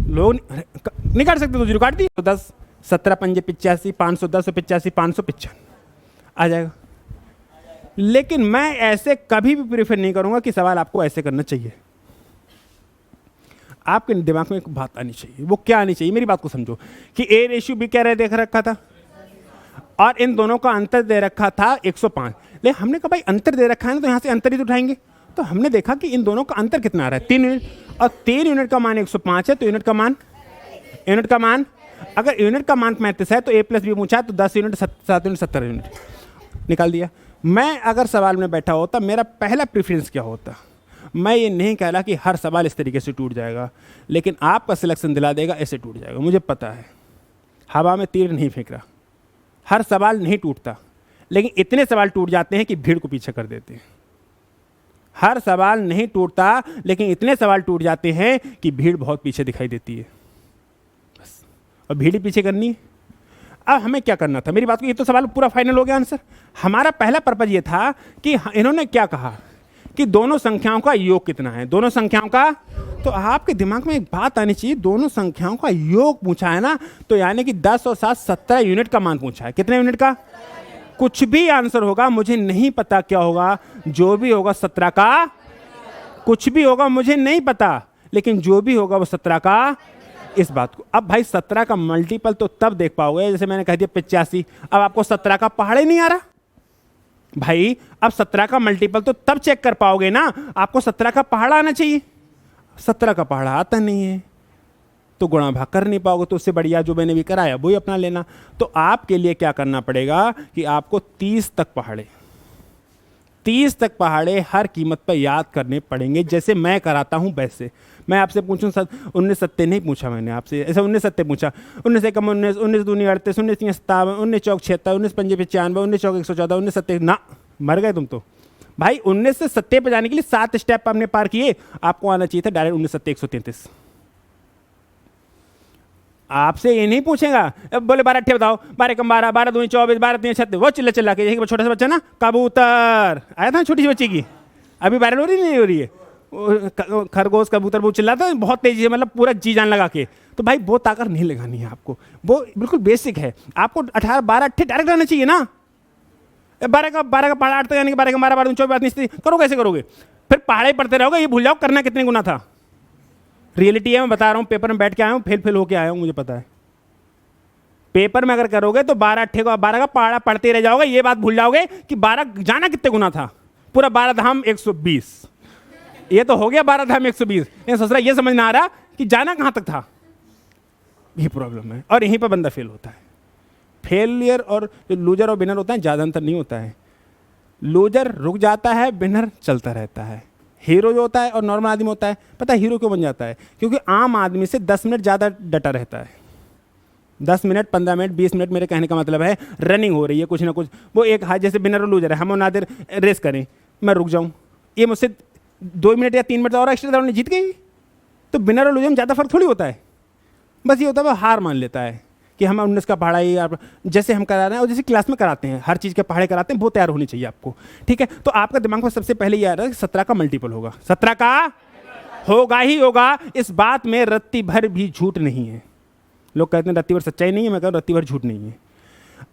लोग नहीं काट सकते तो जीरो काट दी। 10 17 पंजे 85, 510 85, 555 आ जाएगा। लेकिन मैं ऐसे कभी भी प्रेफर नहीं करूंगा कि सवाल आपको ऐसे करना चाहिए। आपके दिमाग में एक बात आनी चाहिए। वो क्या आनी चाहिए? मेरी बात को समझो कि a रेशियो b क्या देख रखा था, और इन दोनों का अंतर दे रखा था 105। लेकिन हमने कहा भाई अंतर दे रखा है ना, तो यहाँ से अंतर ही तो उठाएंगे। तो हमने देखा कि इन दोनों का अंतर कितना आ रहा है? 3 यूनिट, और 3 यूनिट का मान 105 है, तो यूनिट का मान अगर यूनिट का मान 35 है तो a प्लस बी पूछा है तो 10 यूनिट 7 यूनिट 70 यूनिट निकाल दिया। मैं अगर सवाल में बैठा होता, मेरा पहला प्रेफरेंस क्या होता? मैं ये नहीं कह रहा कि हर सवाल इस तरीके से टूट जाएगा, लेकिन आपका सिलेक्शन दिला देगा ऐसे टूट जाएगा। मुझे पता है, हवा में तीर नहीं फेंक रहा, हर सवाल नहीं टूटता, लेकिन इतने सवाल टूट जाते हैं कि भीड़ को पीछे कर देते हैं। हर सवाल नहीं टूटता, लेकिन इतने सवाल टूट जाते हैं कि भीड़ बहुत पीछे दिखाई देती है, बस। और भीड़ ही पीछे करनी है। अब हमें क्या करना था? मेरी बात को, ये तो सवाल पूरा फाइनल हो गया आंसर। हमारा पहला पर्पज ये था कि इन्होंने क्या कहा कि दोनों संख्याओं का योग कितना है, दोनों संख्याओं का। तो आपके दिमाग में एक बात आनी चाहिए, दोनों संख्याओं का योग पूछा है ना, तो यानी कि 10 और 7 17 यूनिट का मान पूछा है। कितने यूनिट का? कुछ भी आंसर होगा, मुझे नहीं पता क्या होगा, जो भी होगा 17 का, कुछ भी होगा मुझे नहीं पता, लेकिन जो भी होगा वो 17 का। इस बात को अब भाई 17 का मल्टीपल तो तब देख पाओगे, जैसे मैंने कह दिया 85। अब आपको 17 का पहाड़ ही नहीं आ रहा भाई, अब 17 का मल्टीपल तो तब चेक कर पाओगे ना, आपको 17 का पहाड़ा आना चाहिए। 17 का पहाड़ा आता नहीं है तो गुणा भाग कर नहीं पाओगे, तो उससे बढ़िया जो मैंने भी कराया वही अपना लेना। तो आपके लिए क्या करना पड़ेगा कि आपको 30 तक पहाड़े, 30 तक पहाड़े हर कीमत पर याद करने पड़ेंगे, जैसे मैं कराता हूं वैसे। मैं आपसे पूछूं 19 सत्ते नहीं पूछा मैंने आपसे, ऐसा 19 सत्ते पूछा। 19 एकम 19, 19 दूनी 38, 19 तीन 57, 19 चौक 76, 19 पंजे 95, 19 चौक 114, 19 सत्ते ना, मर गए तुम तो भाई। 19 से सत्ते पे जाने के लिए 7 स्टेप हमने पार किए, आपको आना चाहिए था डायरेक्ट 19 सत्ते 133। आपसे ये नहीं पूछेगा। अब बोले 12 अट्ठे बताओ, 12 कम 12, 12 दूनी 24, 12 तीन 36, वो चिल्ला चिल्ला के, यही छोटा सा बच्चा ना कबूतर आया था छोटी सी बच्ची की, अभी वायरल हो रही नहीं हो रही है, खरगोश कबूतर वो चिल्लाता है बहुत तेजी से, मतलब पूरा जी जान लगा के। तो भाई वो ताकत नहीं लगानी है आपको, वो बिल्कुल बेसिक है। आपको 18 12 अट्ठे डायरेक्ट आना चाहिए ना। 12 का पहाड़ा 8 तक यानी कि 12 का 12 12 24 बात नहीं करो, कैसे करोगे? फिर पहाड़े पढ़ते रहोगे, ये भूल जाओ करना कितने गुना था। रियलिटी है, मैं बता रहा हूँ, पेपर में बैठ के आया हूँ, फेल होके आया हूँ, मुझे पता है। पेपर में अगर करोगे तो 12 अट्ठे को 12 का पहाड़ा पढ़ते रह जाओगे, ये बात भूल जाओगे कि 12 जाना कितने गुना था। पूरा 12 धाम 120, ये तो हो गया 12 धाम 120। ये सोच रहा, ये समझ ना आ रहा कि जाना कहाँ तक था। ये प्रॉब्लम है, और यहीं पर बंदा फेल होता है। फेलियर और जो लूजर और विनर होता है ज़्यादा अंतर नहीं होता है। लूजर रुक जाता है, विनर चलता रहता है। हीरो जो होता है और नॉर्मल आदमी होता है, पता है हीरो क्यों बन जाता है? क्योंकि आम आदमी से 10 मिनट ज़्यादा डटा रहता है। 10 मिनट 15 मिनट 20 मिनट, मेरे कहने का मतलब है रनिंग हो रही है कुछ ना कुछ। वो एक हाथ जैसे विनर और लूजर है, हम नादिर रेस करें, मैं रुक जाऊँ, ये मुझसे 2 मिनट या 3 मिनट और एक्स्ट्रा दौड़ने जीत गई, तो विनर और लूजर में ज़्यादा फर्क थोड़ी होता है। बस ये होता है वो हार मान लेता है कि हम 19 का पहाड़ा ही जैसे हम करा रहे हैं और जैसे क्लास में कराते हैं, हर चीज़ के पहाड़े कराते हैं, वो तैयार होनी चाहिए आपको। ठीक है, तो आपका दिमाग में सबसे पहले ये आ रहा है कि 17 का मल्टीपल होगा, 17 का होगा ही होगा। इस बात में रत्ती भर भी झूठ नहीं है। लोग कहते हैं रत्ती भर सच्चाई नहीं है, मैं कहूँ रत्ती भर झूठ नहीं है।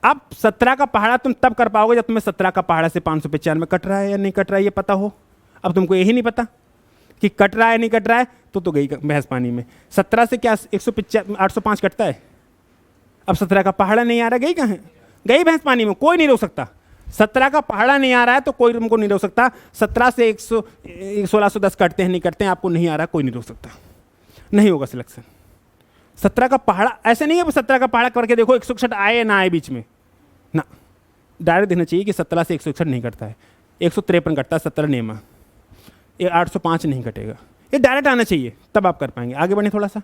अब 17 का पहाड़ा तुम तब कर पाओगे जब तुम्हें 17 का पहाड़ा से 595 कट रहा है या नहीं कट रहा है ये पता हो। अब तुमको यही नहीं पता कि कट रहा है नहीं कट रहा है, तो गई भैंस पानी में। 17 से क्या 805 कटता है? अब 17 का पहाड़ा नहीं आ रहा, गई कहाँ? गई भैंस पानी में, कोई नहीं रोक सकता। 17 का पहाड़ा नहीं आ रहा है तो कोई तुमको नहीं रोक सकता। 17 से 1610 कटते हैं नहीं कटते हैं, आपको नहीं आ रहा, कोई नहीं रोक सकता, नहीं होगा सिलेक्शन। 17 का पहाड़ा ऐसे नहीं है 17 का पहाड़ा करके देखो 161 आए या ना आए बीच में ना, डायरेक्ट देखना चाहिए कि 17 से 161 नहीं कटता है, 153 कटता है 17 नियम, ये 805 नहीं कटेगा। ये डायरेक्ट आना चाहिए, तब आप कर पाएंगे। आगे बढ़े थोड़ा सा।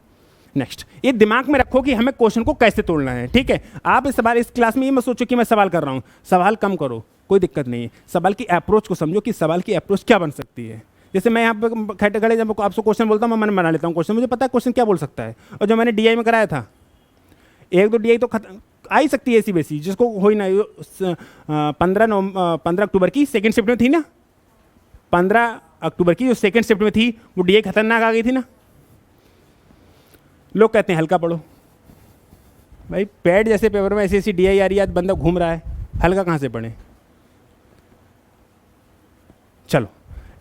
नेक्स्ट, ये दिमाग में रखो कि हमें क्वेश्चन को कैसे तोड़ना है। ठीक है, आप इस सवाल इस क्लास में ये मत सोचो कि मैं सवाल कर रहा हूँ, सवाल कम करो, कोई दिक्कत नहीं है। सवाल की अप्रोच को समझो कि सवाल की अप्रोच क्या बन सकती है। जैसे मैं यहाँ पे खड़े खड़े जब आपसे क्वेश्चन बोलता हूँ, मैं मन बना लेता हूँ क्वेश्चन, मुझे पता है क्वेश्चन क्या बोल सकता है। और जो मैंने DI में कराया था, 1-2 DI तो आ ही सकती है ऐसी वैसी, जिसको हो ही ना। 15 अक्टूबर की सेकेंड शिफ्ट में थी ना, 15 अक्टूबर की जो सेकेंड शिफ्ट में थी, वो DI खतरनाक आ गई थी ना। लोग कहते हैं हल्का पढ़ो, भाई पैड जैसे पेपर में ऐसी DI आ रही है, बंदा घूम रहा है, हल्का कहाँ से पढ़े। चलो,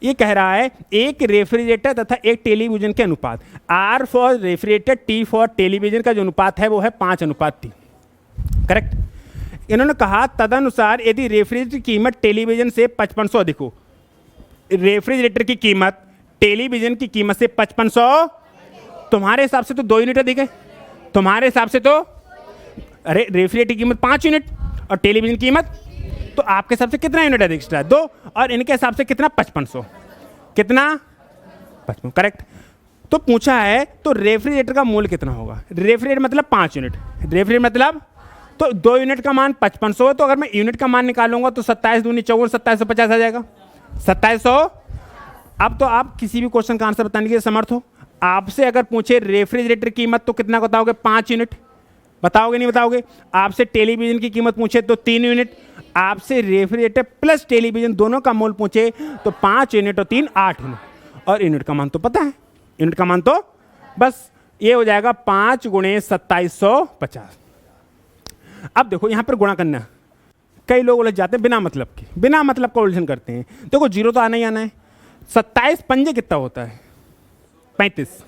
ये कह रहा है एक रेफ्रिजरेटर तथा एक टेलीविजन के अनुपात, R for refrigerator, T for television का जो अनुपात है वो है 5:3। करेक्ट। इन्होंने कहा तदनुसार यदि रेफ्रिजरेटर की कीमत टेलीविजन से 5500 अधिक हो, रेफ्रिजरेटर की कीमत टेलीविजन की कीमत से 5500, तुम्हारे हिसाब से तो 2 यूनिट अधिक है, तुम्हारे हिसाब से तो, अरे रेफ्रिजरेटर की कीमत 5 यूनिट और टेलीविजन की कीमत, तो आपके हिसाब से कितना यूनिट अधिक है? 2, और इनके हिसाब से कितना? 5500। कितना? 55। करेक्ट। तो पूछा है तो रेफ्रिजरेटर का मूल्य कितना होगा? रेफ्रिजरेटर मतलब 5 यूनिट, रेफ्रिजरेटर मतलब तो 2 यूनिट का मान 5500 है, तो अगर मैं यूनिट का मान निकालूंगा तो 27 दूनी 54, 2750 आ जाएगा, 2700। अब तो आप किसी भी क्वेश्चन का आंसर बताने के लिए समर्थ हो। आपसे अगर पूछे रेफ्रिजरेटर की कीमत तो कितना बताओगे? 5 यूनिट। बताओगे नहीं बताओगे? आपसे टेलीविजन की कीमत पूछे तो 3 यूनिट। आपसे रेफ्रिजरेटर प्लस टेलीविजन दोनों का मूल्य पूछे तो 5 यूनिट और 3 8 यूनिट। और यूनिट का मान तो पता है, यूनिट का मान तो बस ये हो जाएगा 5 × 2750। अब देखो यहां पर गुणा करना, कई लोग उलझ जाते हैं बिना मतलब के, बिना मतलब का उलझन करते हैं। देखो जीरो तो आना ही आना है। 27 पंजे कितना होता है? 35,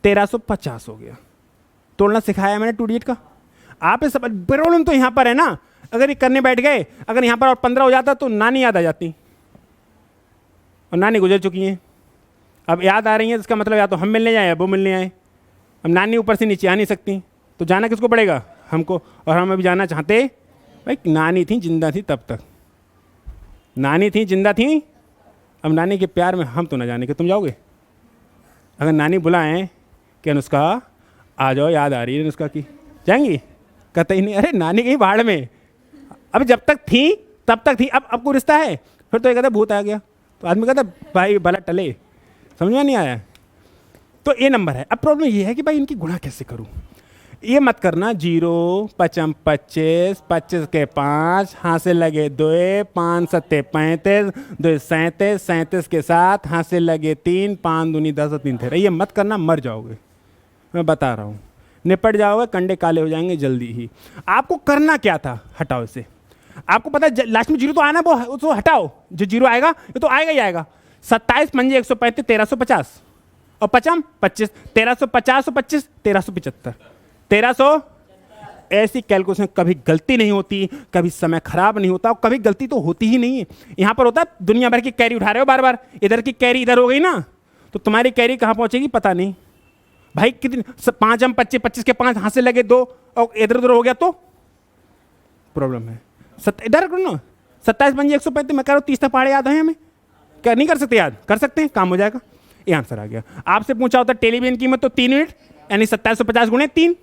1350 हो गया। तोड़ना सिखाया मैंने 2 डिजिट का। आप इस प्रॉब्लम तो यहां पर है ना, अगर ये करने बैठ गए, अगर यहां पर और 15 हो जाता तो नानी याद आ जाती, और नानी गुजर चुकी हैं, अब याद आ रही है, इसका मतलब या तो हम मिलने जाए या वो मिलने आए। अब नानी ऊपर से नीचे आ नहीं सकती, तो जाना किसको पड़ेगा? हमको। और हम अभी जाना चाहते, भाई नानी थी जिंदा थी तब तक, नानी थी जिंदा थी, अब नानी के प्यार में हम तो ना जाने के, तुम जाओगे? अगर नानी बुलाएं कि अनुष्का आ जाओ, याद आ रही है अनुष्का की, जाएंगी? कहते ही नहीं, अरे नानी गई भाड़ में, अब जब तक थी तब तक थी, अब कोई रिश्ता है? फिर तो ये कहता भूत आ गया, तो आदमी कहता भाई भला टले, समझ में नहीं आया। तो ये नंबर है। अब प्रॉब्लम ये है कि भाई इनकी गुणा कैसे करूं? ये मत करना 0 पचम 25, 25 के 5, हाथ से लगे 2, 5 सत्ते 35, 2 37, 37 के 7, हाथ से लगे 3, 5 दूनी 10 और 3 13। ये मत करना, मर जाओगे, मैं बता रहा हूँ, निपट जाओगे, कंडे काले हो जाएंगे जल्दी ही। आपको करना क्या था, हटाओ इसे। आपको पता है लास्ट में 0 तो आना, वो तो हटाओ, जो 0 आएगा ये तो आएगा ही आएगा। 27 पंजे 135, 1350 और पचम 25, 1350 और 25 1375, 1300। ऐसी कैलकुलेशन कभी गलती नहीं होती, कभी समय खराब नहीं होता और कभी गलती तो होती ही नहीं है। यहाँ पर होता है दुनिया भर की कैरी उठा रहे हो बार बार, इधर की कैरी इधर हो गई ना, तो तुम्हारी कैरी कहाँ पहुँचेगी पता नहीं भाई। कितनी 5 हम 25, 25 के 5 हाथ से लगे 2 और इधर उधर हो गया तो प्रॉब्लम है। इधर करो ना, 27 पंजे 135, मैं कह रहा हूँ 30 तक पहाड़े याद है हमें, क्या नहीं कर सकते याद, कर सकते हैं, काम हो जाएगा। ये आंसर आ गया। आपसे पूछा होता टेलीविजन कीमत तो 3 यूनिट यानी 2750 गुणे 3।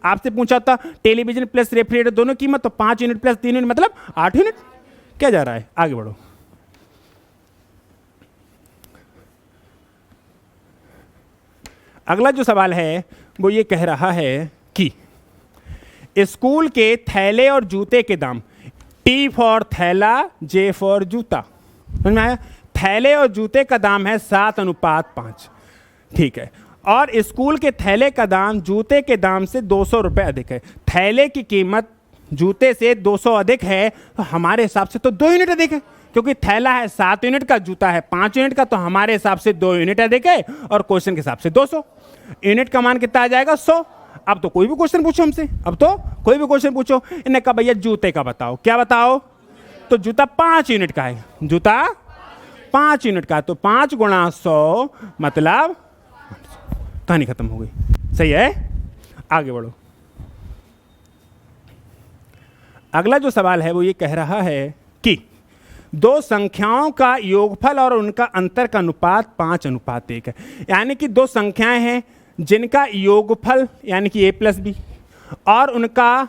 आपसे पूछा होता टेलीविजन प्लस रेफ्रिजरेटर दोनों कीमत तो 5 यूनिट प्लस 3 यूनिट मतलब 8 यूनिट। क्या जा रहा है, आगे बढ़ो। अगला जो सवाल है वो ये कह रहा है कि स्कूल के थैले और जूते के दाम, T फॉर थैला, J फॉर जूता, समझ में आया। थैले और जूते का दाम है 7:5, ठीक है, और स्कूल के थैले का दाम जूते के दाम से 200 रुपये अधिक है। थैले की कीमत जूते से 200 अधिक है, तो हमारे हिसाब से तो 2 यूनिट अधिक है, क्योंकि थैला है 7 यूनिट का, जूता है 5 यूनिट का, तो हमारे हिसाब से 2 यूनिट अधिक है और क्वेश्चन के हिसाब से 200। यूनिट का मान कितना आ जाएगा 100। अब तो कोई भी क्वेश्चन पूछो हमसे, अब तो कोई भी क्वेश्चन पूछो। इन्हें कहा भैया जूते का बताओ, क्या बताओ, तो जूता 5 यूनिट का है, जूता 5 यूनिट का, तो 5 गुणा 100 मतलब, कहानी खत्म हो गई। सही है, आगे बढ़ो। अगला जो सवाल है वो ये कह रहा है कि दो संख्याओं का योगफल और उनका अंतर का अनुपात 5:1 है। यानी कि दो संख्याएं हैं जिनका योगफल यानी कि a प्लस बी और उनका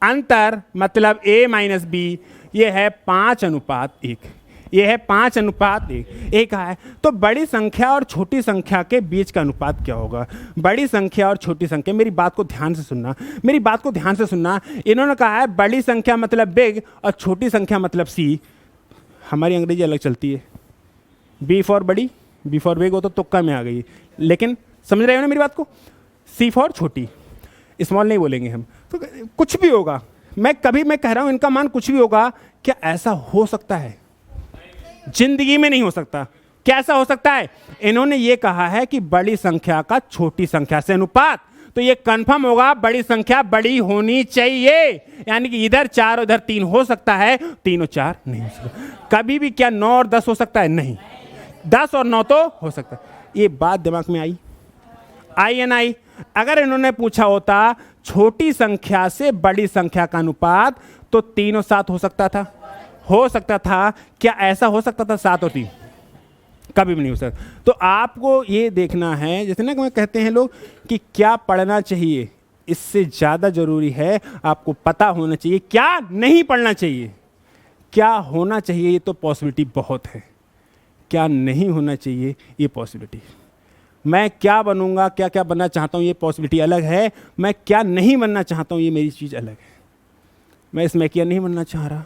अंतर मतलब a माइनस बी, ये है 5:1। ये है 5:1। एक है तो बड़ी संख्या और छोटी संख्या के बीच का अनुपात क्या होगा। बड़ी संख्या और छोटी संख्या, मेरी बात को ध्यान से सुनना, मेरी बात को ध्यान से सुनना। इन्होंने कहा है बड़ी संख्या मतलब बिग और छोटी संख्या मतलब सी। हमारी अंग्रेजी अलग चलती है, बी फॉर बड़ी, बी फॉर बिग हो तो तुक्का में आ गई, लेकिन समझ रहे हो ना मेरी बात को। सी फॉर छोटी, स्मॉल नहीं बोलेंगे हम, तो कुछ भी होगा। मैं कह रहा हूं इनका मान कुछ भी होगा। क्या ऐसा हो सकता है? जिंदगी में नहीं हो सकता। कैसा हो सकता है? इन्होंने ये कहा है कि बड़ी संख्या का छोटी संख्या से अनुपात, तो ये कंफर्म होगा बड़ी संख्या बड़ी होनी चाहिए। यानी कि इधर 4 और इधर 3 हो सकता है, 3 और 4 नहीं हो सकता। कभी भी क्या 9 और 10 हो सकता है? नहीं। 10 और 9 तो हो सकता है। ये बात दिमाग में आई या नहीं? अगर इन्होंने पूछा होता छोटी संख्या से बड़ी संख्या का अनुपात, तो 3 और 7 हो सकता था, हो सकता था। क्या ऐसा हो सकता था 7 और 3? कभी भी नहीं हो सकता। तो आपको ये देखना है, जैसे ना कहते हैं लोग कि क्या पढ़ना चाहिए, इससे ज़्यादा ज़रूरी है आपको पता होना चाहिए क्या नहीं पढ़ना चाहिए। क्या होना चाहिए ये तो पॉसिबिलिटी बहुत है, क्या नहीं होना चाहिए ये पॉसिबिलिटी। मैं क्या बनूंगा, क्या क्या बनना चाहता हूँ ये पॉसिबिलिटी अलग है। मैं क्या नहीं बनना चाहता हूँ ये मेरी चीज़ अलग है। मैं स्मैकिया नहीं बनना चाह रहा,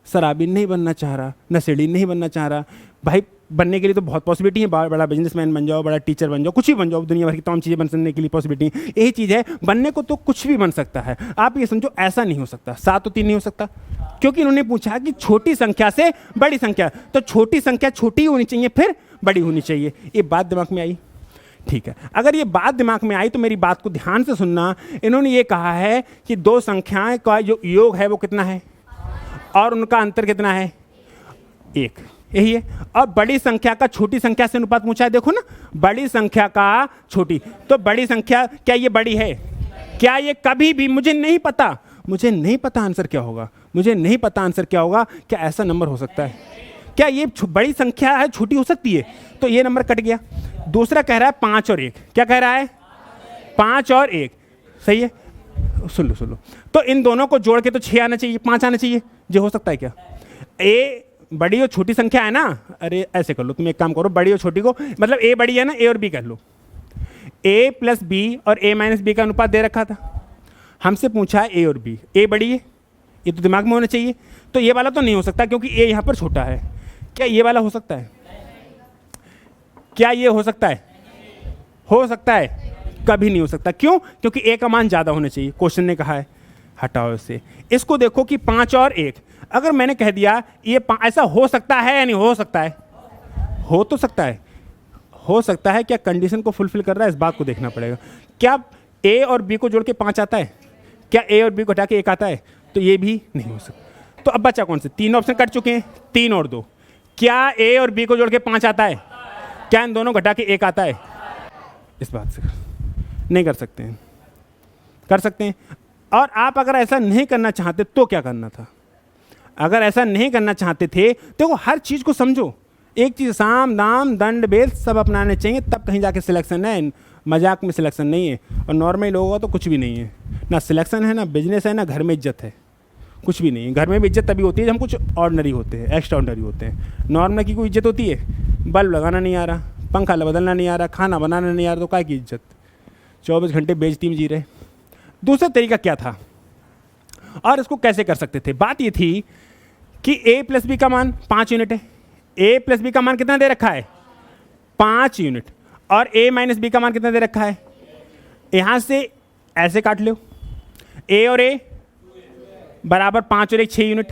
शराबी नहीं बनना चाह रहा, नशेड़ी नहीं बनना चाह रहा। भाई बनने के लिए तो बहुत पॉसिबिलिटी है, बड़ा बिजनेसमैन बन जाओ, बड़ा टीचर बन जाओ, कुछ भी बन जाओ, दुनिया भर की तमाम चीज़ें बनने के लिए पॉसिबिलिटी है। यही चीज़ है, बनने को तो कुछ भी बन सकता है। आप ये समझो ऐसा नहीं हो सकता, 7 और 3 नहीं हो सकता, क्योंकि इन्होंने पूछा कि छोटी संख्या से बड़ी संख्या, तो छोटी संख्या छोटी होनी चाहिए फिर बड़ी होनी चाहिए। ये बात दिमाग में आई? ठीक है, अगर ये बात दिमाग में आई तो मेरी बात को ध्यान से सुनना। इन्होंने ये कहा है कि दो संख्याएं का जो योग है वो कितना है और उनका अंतर कितना है? 1। यही है। और बड़ी संख्या का छोटी संख्या से अनुपात पूछा है। देखो ना, बड़ी संख्या का छोटी, तो बड़ी संख्या क्या ये बड़ी है? क्या ये कभी भी, मुझे नहीं पता, मुझे नहीं पता आंसर क्या होगा, मुझे नहीं पता आंसर क्या होगा। क्या ऐसा नंबर हो सकता है? क्या ये बड़ी संख्या है छोटी हो सकती है? तो ये नंबर कट गया। दूसरा कह रहा है 5 और 1। क्या कह रहा है? 5 और 1। सही है, सुन लो। तो इन दोनों को जोड़ के तो 6 आना चाहिए, 5 आना चाहिए। जो हो सकता है क्या? ए बड़ी और छोटी संख्या है ना, अरे ऐसे कर लो, तुम एक काम करो, बड़ी और छोटी को मतलब ए बड़ी है ना, ए और बी कर लो। ए प्लस बी और ए माइनस बी का अनुपात दे रखा था, हमसे पूछा है ए और बी, ए बड़ी है, ये तो दिमाग में होना चाहिए, तो ये वाला तो नहीं हो सकता क्योंकि ए यहाँ पर छोटा है। क्या ये वाला हो सकता है? क्या ये हो सकता है? हो सकता है? कभी नहीं हो सकता। क्यों? क्योंकि ए का मान ज़्यादा होना चाहिए, क्वेश्चन ने कहा है। हटाओ इससे। इसको देखो कि 5 और 1, अगर मैंने कह दिया ये ऐसा हो सकता है या नहीं हो सकता है? हो तो सकता है, हो सकता है। क्या कंडीशन को फुलफिल कर रहा है, इस बात को देखना पड़ेगा। क्या ए और बी को जोड़ के 5 आता है? क्या ए और बी को हटा के 1 आता है? तो ये भी नहीं हो सकता। तो अब बचा कौन से? 3 ऑप्शन कट चुके हैं, 3 और 2। क्या ए और बी को जोड़ के 5 आता है? क्या इन दोनों घटा के 1 आता है? इस बात से नहीं कर सकते हैं। कर सकते हैं। और आप अगर ऐसा नहीं करना चाहते तो क्या करना था? अगर ऐसा नहीं करना चाहते थे तो हर चीज़ को समझो। एक चीज़, साम दाम दंड भेद सब अपनाने चाहिए, तब कहीं जाके सिलेक्शन है। मजाक में सिलेक्शन नहीं है। और नॉर्मल लोगों का तो कुछ भी नहीं है, ना सिलेक्शन है, ना बिजनेस है, ना घर में इज्जत है, कुछ भी नहीं है। घर में भी इज्जत तभी होती है जब हम कुछ ऑर्डिनरी होते हैं, एक्स्ट्रा ऑर्डिनरी होते हैं। नॉर्मल की कोई इज्जत होती है? बल्ब लगाना नहीं आ रहा, पंखा बदलना नहीं आ रहा, खाना बनाना नहीं आ रहा, तो काय की इज्जत? 24 घंटे बेइज्जती में जी रहे। दूसरा तरीका क्या था और इसको कैसे कर सकते थे? बात ये थी कि a प्लस बी का मान 5 यूनिट है। a प्लस बी का मान कितना दे रखा है? 5 यूनिट। और a माइनस बी का मान कितना दे रखा है? यहाँ से ऐसे काट लो, a और a बराबर 5 और 1 6 यूनिट।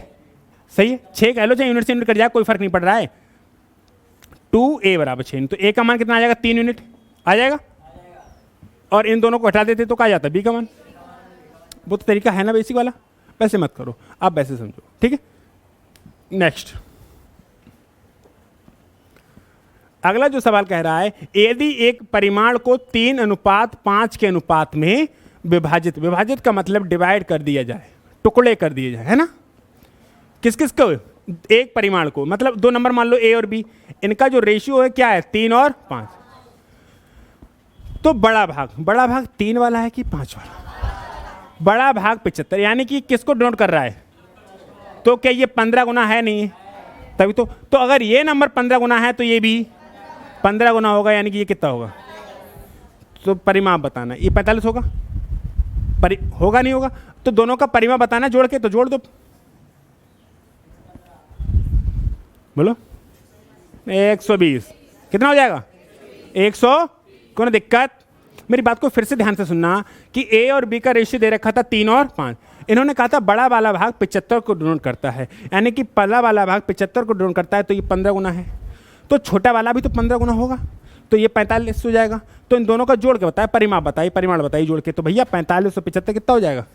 सही है, 6 कह लो, चाहे यूनिट से यूनिट कर जाए, कोई फर्क नहीं पड़ रहा है। 2a बराबर 6 यूनिट, तो a का मान कितना आ जाएगा? 3 यूनिट आ जाएगा। और इन दोनों को हटा देते तो क्या आ जाता? b का मान। वो तो तरीका है ना बेसिक वाला, वैसे मत करो, आप वैसे समझो, ठीक है। नेक्स्ट, अगला जो सवाल कह रहा है, यदि एक परिमाण को 3:5 के अनुपात में विभाजित, विभाजित का मतलब डिवाइड कर दिया जाए, टुकड़े कर दिए जाए, है ना। किस किस को? एक परिमाण को, मतलब 2 नंबर मान लो ए और बी, इनका जो रेशियो है क्या है? 3 और 5। तो बड़ा भाग 3 वाला है कि 5 वाला? बड़ा भाग 75, यानी कि किसको डिनोट कर रहा है? तो क्या ये 15 गुना है? नहीं है, तभी तो अगर ये नंबर 15 गुना है तो ये भी 15 गुना होगा, यानी कि ये कितना होगा? तो परिमाप बताना, ये 45 होगा। होगा नहीं होगा? तो दोनों का परिमाप बताना जोड़ के, तो जोड़ दो, बोलो 120 कितना हो जाएगा? 100। कोई दिक्कत? मेरी बात को फिर से ध्यान से सुनना कि ए और बी का रेशियो दे रखा था 3 और 5। इन्होंने कहा था बड़ा वाला भाग 75 को डिनोट करता है, यानी कि पहला वाला भाग 75 को डिनोट करता है, तो ये 15 गुना है। तो छोटा वाला भी तो 15 गुना होगा, तो ये 45 हो जाएगा। तो इन दोनों का जोड़ के बताया, परिमाप बताइए, परिमाण बताइए जोड़ के। तो भैया 45 और 75 कितना हो जाएगा?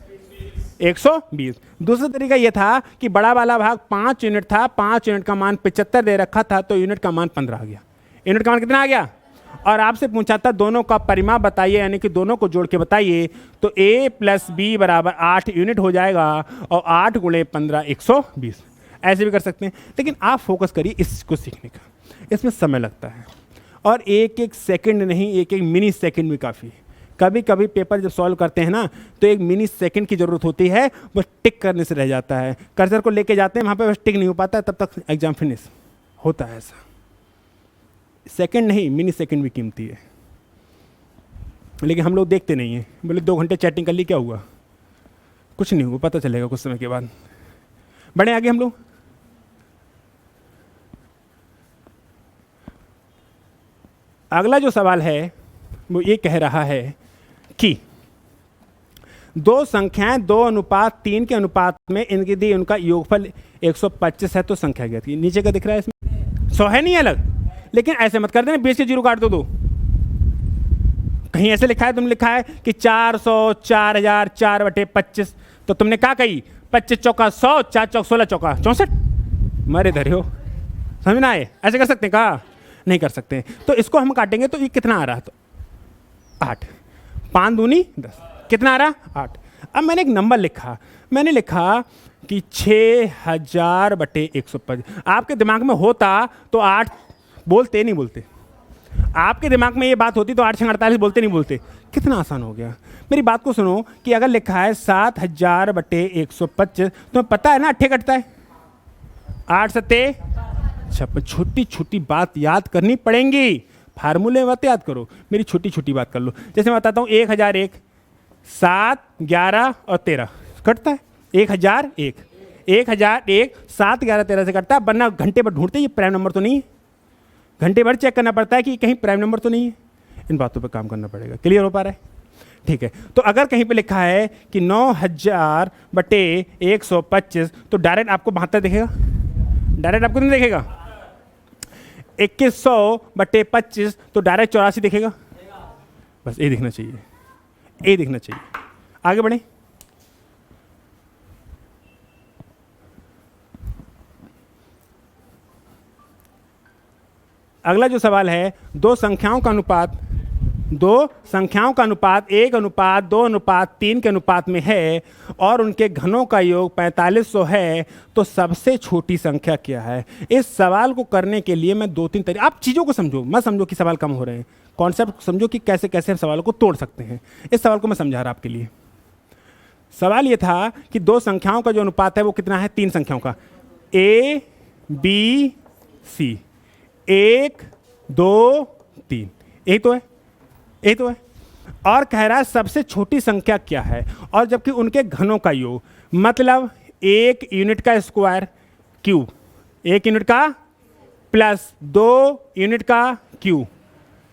120। दूसरा तरीका ये था कि बड़ा वाला भाग 5 यूनिट था, 5 यूनिट का मान 75 दे रखा था, तो यूनिट का मान 15 आ गया। यूनिट का मान कितना आ गया? और आपसे पूछा था दोनों का परिमाप बताइए, यानी कि दोनों को जोड़ के बताइए, तो a प्लस बी बराबर 8 यूनिट हो जाएगा, और 8 गुणे 15 120। ऐसे भी कर सकते हैं, लेकिन आप फोकस करिए इसको सीखने का, इसमें समय लगता है, और एक एक सेकंड नहीं, एक एक मिनी सेकंड भी काफ़ी है। कभी कभी पेपर जब सॉल्व करते हैं ना, तो एक मिनी सेकंड की ज़रूरत होती है, बस टिक करने से रह जाता है। कर्सर को लेके जाते हैं वहाँ पे, बस टिक नहीं हो पाता है, तब तक एग्जाम फिनिश होता है। ऐसा सेकंड नहीं, मिनी सेकंड भी कीमती है, लेकिन हम लोग देखते नहीं हैं। बोले 2 घंटे चैटिंग कर ली, क्या हुआ? कुछ नहीं हुआ, पता चलेगा कुछ समय के बाद। बढ़े आगे हम लोग। अगला जो सवाल है वो ये कह रहा है कि 2 संख्याएं 2:3 के अनुपात में इनकी दी, उनका योगफल 125 है, तो संख्या क्या थी? नीचे का दिख रहा है इसमें 100 है, नहीं अलग, लेकिन ऐसे मत कर देना, 20 से 0 काट दो। कहीं ऐसे लिखा है, तुम लिखा है कि 400 4000 4/25, तो तुमने क्या कही? 25 चौका 100, 4 चौक 16 चौका 64, मरे धरे हो। समझ ना आए? ऐसे कर सकते हैं? कहा नहीं कर सकते। तो इसको हम काटेंगे तो ये कितना आ रहा? तो 8, 5 दूनी 10, कितना आ रहा? 8। अब मैंने एक नंबर लिखा, मैंने लिखा कि 6000/125। आपके दिमाग में होता तो 8 बोलते, नहीं बोलते? आपके दिमाग में ये बात होती तो 8 से 48 बोलते, नहीं बोलते? कितना आसान हो गया। मेरी बात को सुनो कि अगर लिखा है 7000/125, तो पता है ना 8 कटता है, 8 7 56। छोटी छोटी बात याद करनी पड़ेंगी, फार्मूले मत याद करो, मेरी छोटी छोटी बात कर लो। जैसे मैं बताता हूँ 1001, 7, 11 और 13 कटता है। 1001, 7, 11, 13 से कटता है, वरना घंटे भर ढूंढते ये प्राइम नंबर तो नहीं है, घंटे भर चेक करना पड़ता है कि कहीं प्राइम नंबर तो नहीं है। इन बातों पे काम करना पड़ेगा। क्लियर हो पा रहा है? ठीक है। तो अगर कहीं पे लिखा है कि 9000/125 तो डायरेक्ट आपको 72 दिखेगा, डायरेक्ट आपको नहीं दिखेगा। 2100/25 तो डायरेक्ट 84 दिखेगा। बस ये दिखना चाहिए, ये दिखना चाहिए। आगे बढ़े। अगला जो सवाल है, दो संख्याओं का अनुपात 1:2:3 के अनुपात में है और उनके घनों का योग 4500 है, तो सबसे छोटी संख्या क्या है? इस सवाल को करने के लिए मैं 2-3 तरीके, आप चीज़ों को समझो, मत समझो कि सवाल कम हो रहे हैं, कॉन्सेप्ट समझो कि कैसे कैसे हम सवालों को तोड़ सकते हैं। इस सवाल को मैं समझा रहा आपके लिए। सवाल ये था कि दो संख्याओं का जो अनुपात है वो कितना है? 3 संख्याओं का, A B C, 1 2 3, यही तो है, यही तो है। और कह रहा है सबसे छोटी संख्या क्या है, और जबकि उनके घनों का योग, मतलब 1 यूनिट का स्क्वायर क्यूब, 1 यूनिट का प्लस 2 यूनिट का क्यूब,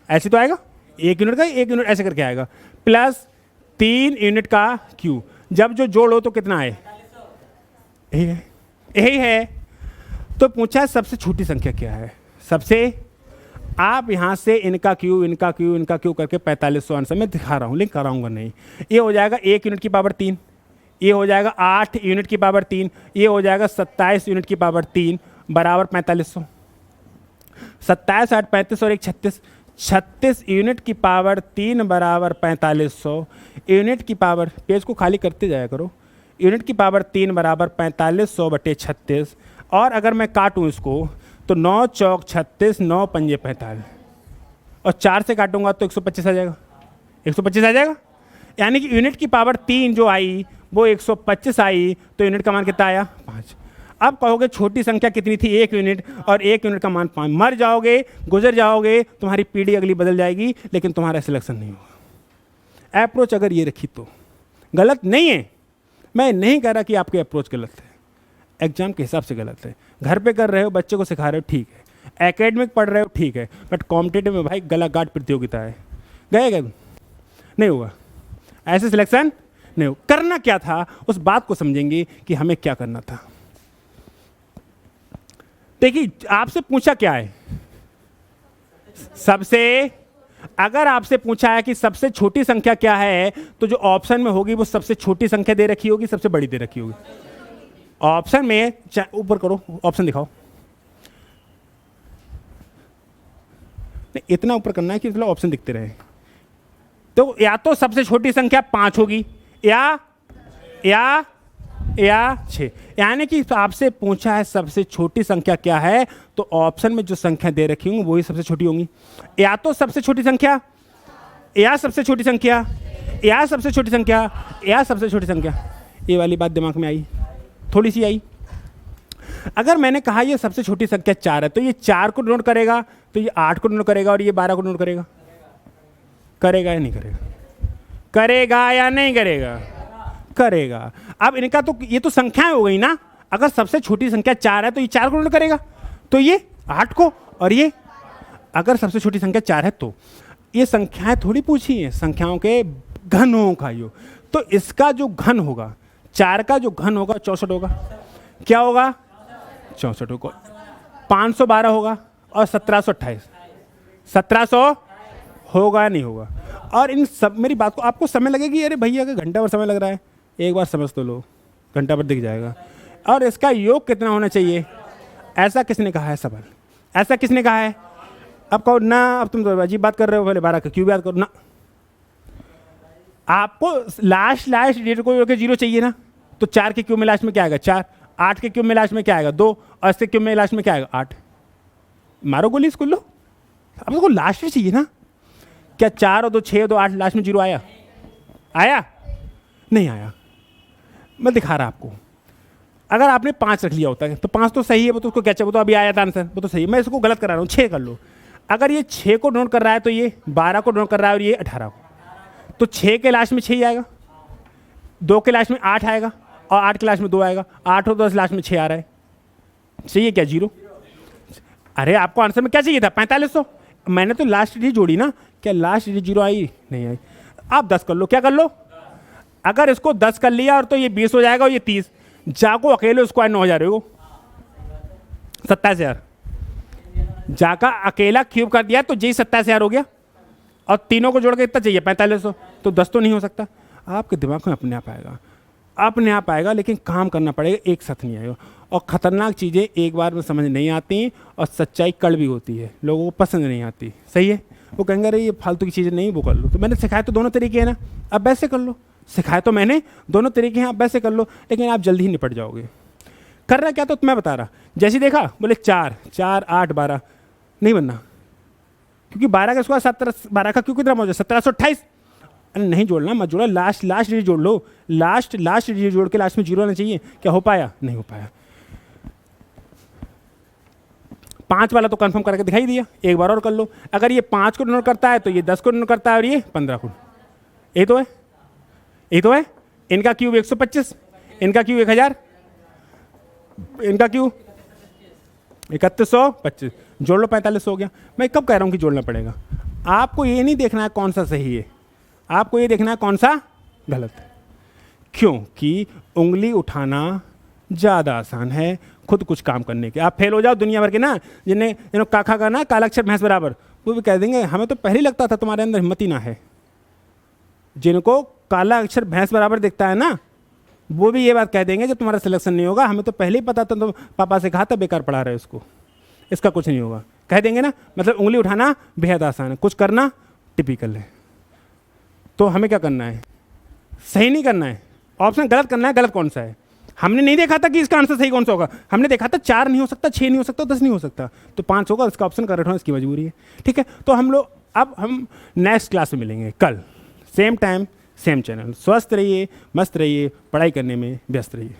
ऐसे तो आएगा, 1 यूनिट का 1 यूनिट ऐसे करके आएगा, प्लस 3 यूनिट का क्यूब। जब जो जोड़ो तो कितना है? यही है, यही है। तो पूछा सबसे छोटी संख्या क्या है? सबसे, आप यहाँ से इनका क्यू इनका क्यू इनका क्यू करके 4500 आंसर मैं दिखा रहा हूँ, लेकिन कराऊंगा नहीं। ये हो जाएगा 1 यूनिट की पावर 3, ये हो जाएगा 8 यूनिट की पावर 3, ये हो जाएगा 27 यूनिट की पावर 3 बराबर 4500। 27, 8, 35 और 1 36, 36 यूनिट की पावर 3 बराबर 4500। यूनिट की पावर, पेज को खाली करते जाया करो, यूनिट की पावर 3 बराबर 4500/36। और अगर मैं काटूँ इसको तो 9 चौक 36, 9 पंजे 45, और 4 से काटूंगा तो 125 आ जाएगा, 125 आ जाएगा। यानी कि यूनिट की पावर 3 जो आई वो 125 आई, तो यूनिट का मान कितना आया? 5। अब कहोगे छोटी संख्या कितनी थी? 1 यूनिट, और 1 यूनिट का मान 5। मर जाओगे, गुजर जाओगे, तुम्हारी पीढ़ी अगली बदल जाएगी, लेकिन तुम्हारा सिलेक्शन नहीं होगा। अप्रोच अगर ये रखी तो गलत नहीं है, मैं नहीं कह रहा कि आपकी अप्रोच गलत है, एग्जाम के हिसाब से गलत है। घर पे कर रहे हो, बच्चे को सिखा रहे हो, ठीक है, एकेडमिक पढ़ रहे हो, ठीक है, बट कॉम्पिटिटिव में भाई गला गाट प्रतियोगिता है, गए नहीं होगा, ऐसे सिलेक्शन नहीं हो। करना क्या था उस बात को समझेंगे कि हमें क्या करना था। देखिए आपसे पूछा क्या है, सबसे, अगर आपसे पूछा है कि सबसे छोटी संख्या क्या है, तो जो ऑप्शन में होगी वो सबसे छोटी संख्या दे रखी होगी, सबसे बड़ी दे रखी होगी। ऑप्शन में ऊपर करो, ऑप्शन दिखाओ, नहीं इतना ऊपर करना है कि मतलब ऑप्शन दिखते रहे। तो या तो सबसे छोटी संख्या 5 होगी, या 6, यानी कि आपसे पूछा है सबसे छोटी संख्या क्या है, तो ऑप्शन में जो संख्या दे रखी होंगी वही सबसे छोटी होंगी। या तो सबसे छोटी संख्या, या सबसे छोटी संख्या, या सबसे छोटी संख्या, या सबसे छोटी संख्या। ये वाली बात दिमाग में आई, थोड़ी सी आई। अगर मैंने कहा ये सबसे छोटी संख्या 4 है, तो ये 4 को नोट करेगा, तो ये 8 को नोट करेगा, और ये 12 को नोट करेगा। करेगा या नहीं करेगा? करेगा या नहीं करेगा? करेगा। अब इनका तो ये तो संख्याएं हो गई ना, अगर सबसे छोटी संख्या 4 है तो ये 4 को नोट करेगा, तो ये 8 को, और ये अगर सबसे छोटी संख्या 4 है तो ये संख्याएं थोड़ी पूछी हैं, संख्याओं के घनों का योग। तो इसका जो घन होगा, 4 का जो घन होगा 64 होगा। क्या होगा? 64 होगा। 512 होगा, और 1728, 1700 होगा नहीं होगा। और इन सब, मेरी बात को आपको समय लगेगी, अरे भैया अगर घंटा भर समय लग रहा है, एक बार समझ तो लो, घंटा भर दिख जाएगा। और इसका योग कितना होना चाहिए, ऐसा किसने कहा है सवाल, ऐसा किसने कहा है? अब कहो ना, अब तुम तो अजीब बात कर रहे हो, पहले 12 का क्यों याद करो ना। आपको लास्ट डिजिट को जोड़ 0 चाहिए ना, तो 4 के क्यूब में लास्ट में क्या आएगा? 4, 8 के क्यूब में लास्ट में क्या आएगा? 2, और 80 के क्यूब में लास्ट में क्या आएगा? 8। मारो गोली इसको, लो, अब इसको लास्ट में चाहिए ना। क्या 4 और 2 6 और 2 8, लास्ट में 0 आया? आया नहीं आया? मैं दिखा रहा आपको। अगर आपने 5 रख लिया होता है तो 5 तो सही है, वो तो उसको क्या चाहिए, वो तो अभी आया था आंसर, वो तो सही है। मैं इसको गलत करा रहा हूँ, 6 कर लो। अगर ये 6 को डोनेट कर रहा है तो ये 12 को डोनेट कर रहा है और ये 18 को, तो 6 के लास्ट में 6 ही आएगा, 2 के लास्ट में 8 आएगा और 8 के लास्ट में 2 आएगा, 8 और 10 लास्ट में 6 आ रहा है। चाहिए क्या? 0। अरे आपको आंसर में क्या चाहिए था? 4500। मैंने तो लास्ट डिजिट जोड़ी ना, क्या लास्ट डिजिट 0 आई? नहीं आई। आप 10 कर लो, क्या कर लो? अगर इसको 10 कर लिया और तो ये 20 हो जाएगा और ये 30, जाको अकेले उसको 9,000 हो, 27,000। जाका अकेला क्यूब कर दिया तो जी 27,000 हो गया, और तीनों को जोड़ के इतना चाहिए 4500, तो 10 तो नहीं हो सकता। आपके दिमाग में अपने आप आएगा, अपने आप आएगा, लेकिन काम करना पड़ेगा, एक साथ नहीं आएगा। और ख़तरनाक चीज़ें एक बार में समझ नहीं आती, और सच्चाई कड़वी होती है, लोगों को पसंद नहीं आती। सही है, वो कहेंगे अरे ये फालतू की चीज़ें नहीं, वो कर लो। तो मैंने सिखाया तो दोनों तरीके हैं ना, अब वैसे कर लो। सिखाया तो मैंने दोनों तरीके हैं, आप वैसे कर लो, लेकिन आप जल्दी ही निपट जाओगे। करना क्या तो मैं बता रहा, जैसे देखा बोले 4 4 8 12 नहीं बनना, क्योंकि 12 का स्क्वायर 17, 12 का क्यों कितना मौजूद? 1728। अरे नहीं जोड़ना, मत जोड़ो, लास्ट डिजिट जोड़ लो, लास्ट डिजिट जोड़ के लास्ट में 0 आना चाहिए। क्या हो पाया? नहीं हो पाया। 5 वाला तो कंफर्म करके दिखाई दिया, एक बार और कर लो। अगर ये 5 को डोनेट करता है तो ये 10 को डोनेट करता है और ये 15 को। ये तो है, ये तो है। इनका क्यूब 125, इनका क्यूब 1000, इनका क्यूब 3125, जोड़ लो 4500 हो गया। मैं कब कह रहा हूँ कि जोड़ना पड़ेगा? आपको ये नहीं देखना है कौन सा सही है, आपको ये देखना है कौन सा गलत है। क्योंकि उंगली उठाना ज़्यादा आसान है खुद कुछ काम करने के। आप फेल हो जाओ दुनिया भर के ना, जिन्हें काखा का ना काला अक्षर भैंस बराबर, वो भी कह देंगे हमें तो पहले लगता था तुम्हारे अंदर हिम्मत ही ना है। जिनको काला अक्षर भैंस बराबर दिखता है ना, वो भी ये बात कह देंगे जब तुम्हारा सिलेक्शन नहीं होगा, हमें तो पहले ही पता था, तो पापा से कहा था बेकार पढ़ा रहे उसको, इसका कुछ नहीं होगा, कह देंगे ना। मतलब उंगली उठाना बेहद आसान है, कुछ करना टिपिकल है। तो हमें क्या करना है? सही नहीं करना है, ऑप्शन गलत करना है। गलत कौन सा है? हमने नहीं देखा था कि इसका आंसर सही कौन सा होगा, हमने देखा था 4 नहीं हो सकता, 6 नहीं हो सकता, 10 नहीं हो सकता, तो 5 होगा। इसका ऑप्शन करेक्ट होना इसकी मजबूरी है। ठीक है, तो हम नेक्स्ट क्लास में मिलेंगे कल, सेम टाइम सेम चैनल। स्वस्थ रहिए, मस्त रहिए, पढ़ाई करने में व्यस्त रहिए।